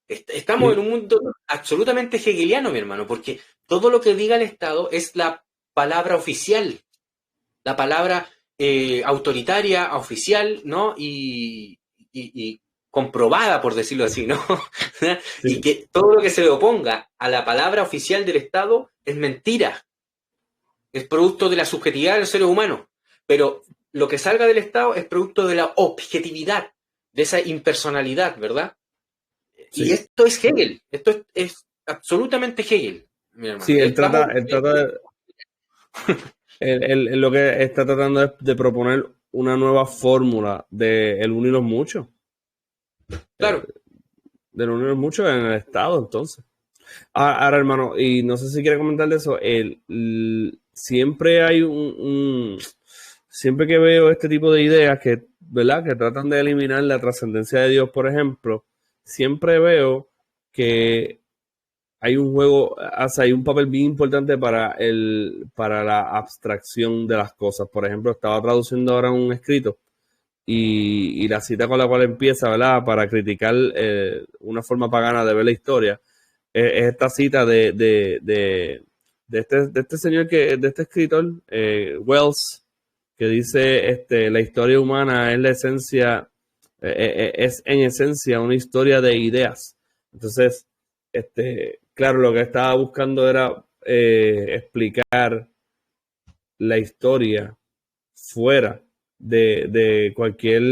Estamos en un mundo absolutamente hegeliano, mi hermano, porque todo lo que diga el Estado es la palabra oficial, la palabra autoritaria, oficial, ¿no? Y comprobada, por decirlo así, ¿no? Sí. Y que todo lo que se le oponga a la palabra oficial del Estado es mentira, es producto de la subjetividad del ser humano, pero lo que salga del Estado es producto de la objetividad, de esa impersonalidad, ¿verdad? Sí. Y esto es Hegel, esto es absolutamente Hegel, mi hermano. Sí, él trata él lo que está tratando es de proponer una nueva fórmula de el unirnos mucho. Claro. Del unirnos mucho en el Estado, entonces. Ahora, hermano, y no sé si quiere comentar de eso, siempre hay siempre que veo este tipo de ideas que, ¿verdad? Que tratan de eliminar la trascendencia de Dios, por ejemplo, siempre veo que hay un juego, o sea, hay un papel bien importante para la abstracción de las cosas. Por ejemplo, estaba traduciendo ahora un escrito y la cita con la cual empieza, ¿verdad? Para criticar una forma pagana de ver la historia, es esta cita de este señor, de este escritor, Wells, que dice, la historia humana es la esencia, es en esencia una historia de ideas. Entonces, claro, lo que estaba buscando era explicar la historia fuera de cualquier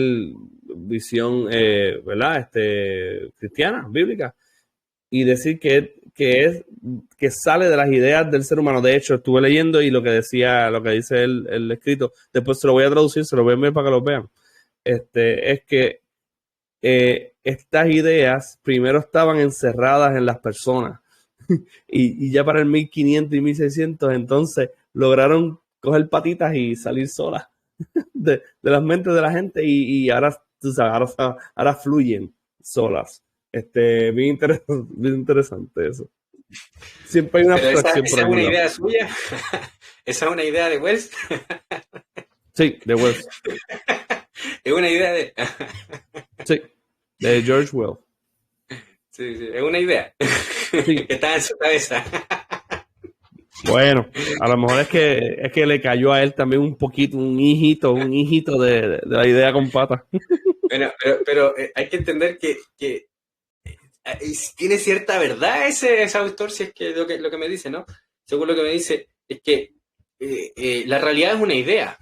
visión, ¿verdad? Cristiana, bíblica, y decir que sale de las ideas del ser humano. De hecho, estuve leyendo y lo que dice el escrito, después se lo voy a traducir, se lo voy a enviar para que lo vean. Es que estas ideas primero estaban encerradas en las personas y ya para el 1500 y 1600 entonces lograron coger patitas y salir solas de las mentes de la gente y ahora, tú sabes, ahora fluyen solas. Bien interesante eso. Siempre hay una Pero abstracción por esa es algún una lado. idea suya. Esa es una idea de Wells. Sí, de Wells. Es una idea de... Sí, de George Wells. Sí, sí, es una idea. Sí. Que está en su cabeza. Bueno, a lo mejor es que le cayó a él también un poquito, un hijito de la idea con patas. Bueno, pero hay que entender que tiene cierta verdad ese autor, si es que lo que me dice, ¿no? Según lo que me dice, es que la realidad es una idea.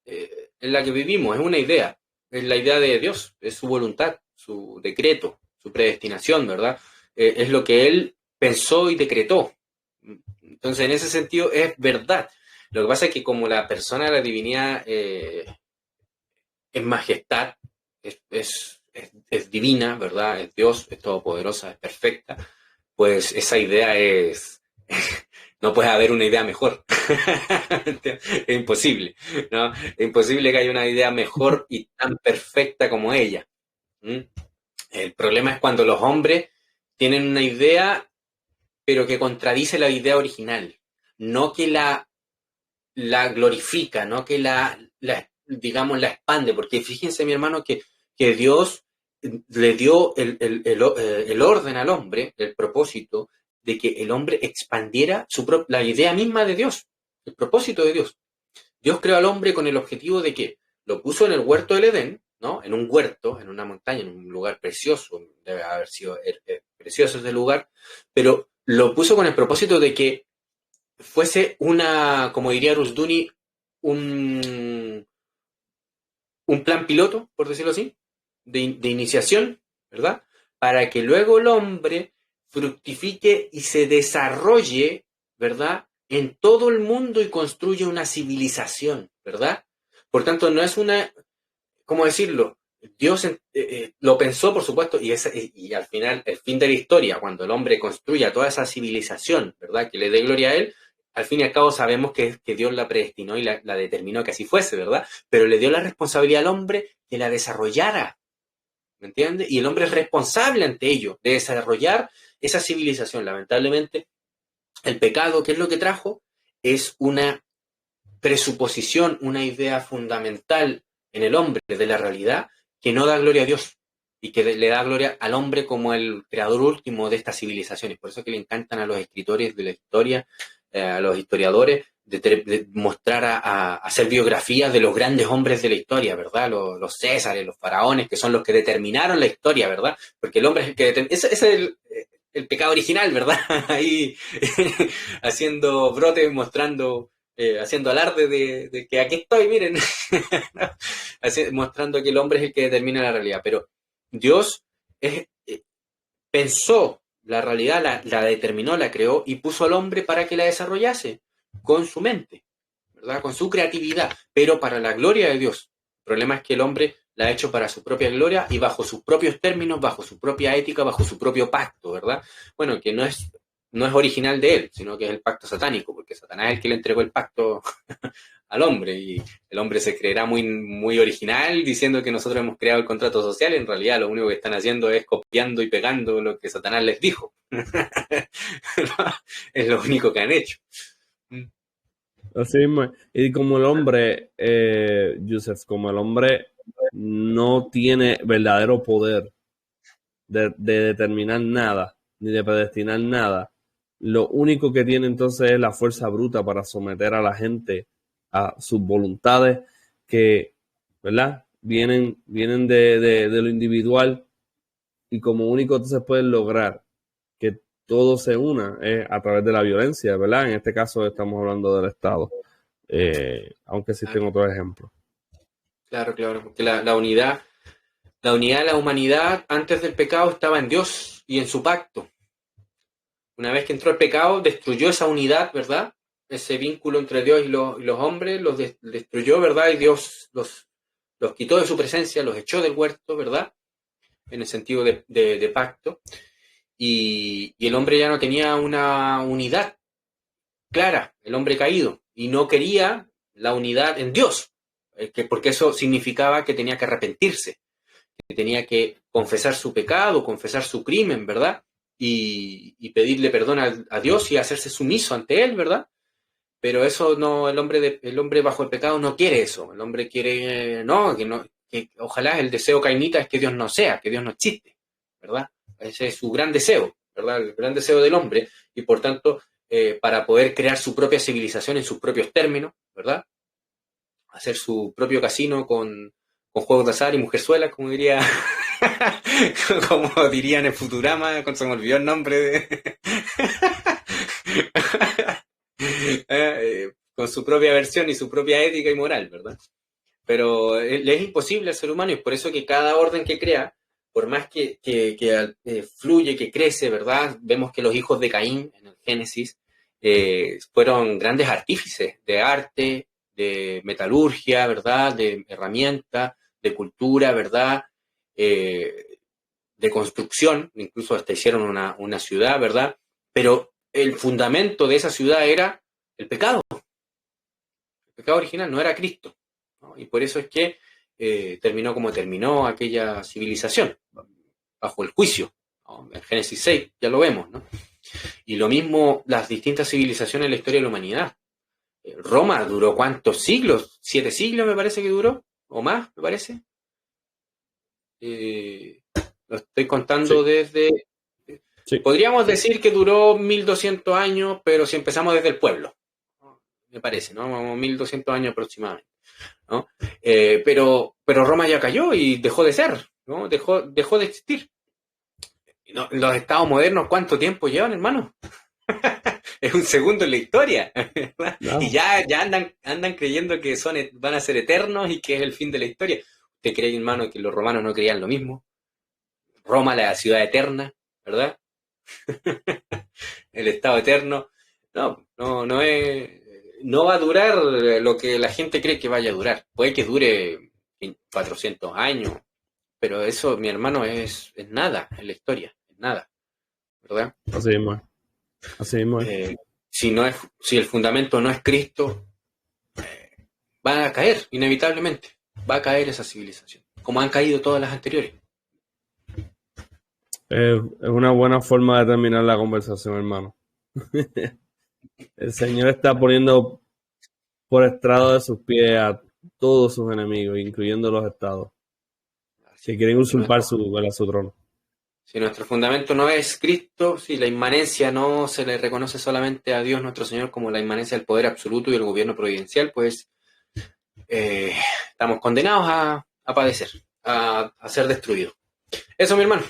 En la que vivimos, es una idea. Es la idea de Dios, es su voluntad, su decreto, su predestinación, ¿verdad? Es lo que Él pensó y decretó. Entonces, en ese sentido, es verdad. Lo que pasa es que como la persona de la divinidad es majestad, es divina, ¿verdad? Es Dios, es todopoderosa, es perfecta, pues esa idea es... No puede haber una idea mejor. Es imposible, ¿no? Es imposible que haya una idea mejor y tan perfecta como ella. ¿Mm? El problema es cuando los hombres tienen una idea, pero que contradice la idea original. No que la glorifica, no que digamos, la expande. Porque fíjense, mi hermano, que Dios le dio el orden al hombre, el propósito de que el hombre expandiera la idea misma de Dios, el propósito de Dios. Dios creó al hombre con el objetivo de que lo puso en el huerto del Edén, ¿no? En un huerto, en una montaña, en un lugar precioso, debe haber sido precioso ese lugar, pero lo puso con el propósito de que fuese como diría Rushduni, un plan piloto, por decirlo así, de iniciación, ¿verdad? Para que luego el hombre fructifique y se desarrolle, ¿verdad? En todo el mundo y construya una civilización, ¿verdad? Por tanto, no es ¿cómo decirlo? Dios lo pensó, por supuesto, y al final, el fin de la historia, cuando el hombre construya toda esa civilización, ¿verdad? Que le dé gloria a él, al fin y al cabo sabemos que Dios la predestinó y la determinó que así fuese, ¿verdad? Pero le dio la responsabilidad al hombre que la desarrollara, ¿me entiendes? Y el hombre es responsable ante ello, de desarrollar esa civilización. Lamentablemente, el pecado, ¿qué es lo que trajo? Es una presuposición, una idea fundamental en el hombre de la realidad que no da gloria a Dios y que le da gloria al hombre como el creador último de estas civilizaciones. Por eso que le encantan a los escritores de la historia, a los historiadores, de mostrar a hacer biografías de los grandes hombres de la historia, ¿verdad? Los Césares, los faraones, que son los que determinaron la historia, ¿verdad? Porque el hombre es el que determina. Ese es el pecado original, ¿verdad? Ahí haciendo brote, mostrando, haciendo alarde de que aquí estoy, miren, mostrando que el hombre es el que determina la realidad. Pero Dios pensó la realidad, la determinó, la creó y puso al hombre para que la desarrollase con su mente, ¿verdad? Con su creatividad, pero para la gloria de Dios. El problema es que el hombre la ha hecho para su propia gloria y bajo sus propios términos, bajo su propia ética, bajo su propio pacto, ¿verdad? Bueno, que no es original de él, sino que es el pacto satánico, porque Satanás es el que le entregó el pacto al hombre y el hombre se creerá muy, muy original diciendo que nosotros hemos creado el contrato social. En realidad lo único que están haciendo es copiando y pegando lo que Satanás les dijo. Es lo único que han hecho. Así mismo. Y como el hombre, Yusef, como el hombre no tiene verdadero poder de determinar nada, ni de predestinar nada, lo único que tiene entonces es la fuerza bruta para someter a la gente a sus voluntades que, ¿verdad? Vienen de lo individual y como único entonces pueden lograr que todo se una a través de la violencia, ¿verdad? En este caso estamos hablando del Estado, aunque existen otros ejemplos. Claro, porque la unidad de la humanidad antes del pecado estaba en Dios y en su pacto. Una vez que entró el pecado, destruyó esa unidad, ¿verdad? Ese vínculo entre Dios y los hombres, los destruyó, ¿verdad? Y Dios los quitó de su presencia, los echó del huerto, ¿verdad? En el sentido de pacto. Y el hombre ya no tenía una unidad clara, el hombre caído, y no quería la unidad en Dios, porque eso significaba que tenía que arrepentirse, que tenía que confesar su pecado, confesar su crimen, ¿verdad? Y pedirle perdón a Dios y hacerse sumiso ante Él, ¿verdad? Pero eso no, el hombre bajo el pecado no quiere eso. El hombre quiere, que ojalá el deseo cainita es que Dios no sea, que Dios no existe, ¿verdad? Ese es su gran deseo, ¿verdad? El gran deseo del hombre, y por tanto, para poder crear su propia civilización en sus propios términos, ¿verdad? Hacer su propio casino con juegos de azar y mujerzuelas, como diría, como dirían en Futurama, se me olvidó el nombre con su propia versión y su propia ética y moral, ¿verdad? Pero le es imposible al ser humano y es por eso que cada orden que crea, por más que fluye, que crece, ¿verdad? Vemos que los hijos de Caín en el Génesis fueron grandes artífices de arte, de metalurgia, ¿verdad? De herramientas, de cultura, ¿verdad? de construcción, incluso hasta hicieron una ciudad, ¿verdad? Pero el fundamento de esa ciudad era el pecado original, no era Cristo, ¿no? Y por eso es que terminó como terminó aquella civilización, bajo el juicio, ¿no? En Génesis 6 ya lo vemos, ¿no? Y lo mismo las distintas civilizaciones en la historia de la humanidad. Roma duró ¿cuántos siglos? 7 siglos me parece que duró, o más, me parece. Lo estoy contando desde... Sí. Podríamos decir que duró 1200 años, pero si empezamos desde el pueblo, me parece, ¿no? 1200 años aproximadamente, ¿no? Pero Roma ya cayó y dejó de ser, ¿no? Dejó de existir. ¿No? Los estados modernos, ¿cuánto tiempo llevan, hermano? Es un segundo en la historia. No. Y ya andan creyendo que van a ser eternos y que es el fin de la historia. ¿Usted cree, hermano, que los romanos no creían lo mismo? Roma, la ciudad eterna, ¿verdad? El estado eterno. No es... No va a durar lo que la gente cree que vaya a durar. Puede que dure 400 años, pero eso, mi hermano, es nada en la historia, es nada, ¿verdad? Así mismo es. Si el fundamento no es Cristo, va a caer, inevitablemente. Va a caer esa civilización, como han caído todas las anteriores. Es una buena forma de terminar la conversación, hermano. El Señor está poniendo por estrado de sus pies a todos sus enemigos, incluyendo los estados, que quieren usurpar su trono. Si nuestro fundamento no es Cristo, si la inmanencia no se le reconoce solamente a Dios nuestro Señor como la inmanencia del poder absoluto y el gobierno providencial, pues estamos condenados a padecer, a ser destruidos. Eso, mi hermano.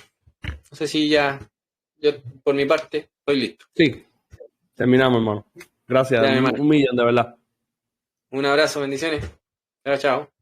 No sé si yo por mi parte estoy listo. Sí, terminamos, hermano. Gracias, ya, hermano. Un millón, de verdad. Un abrazo, bendiciones. Chao, chao.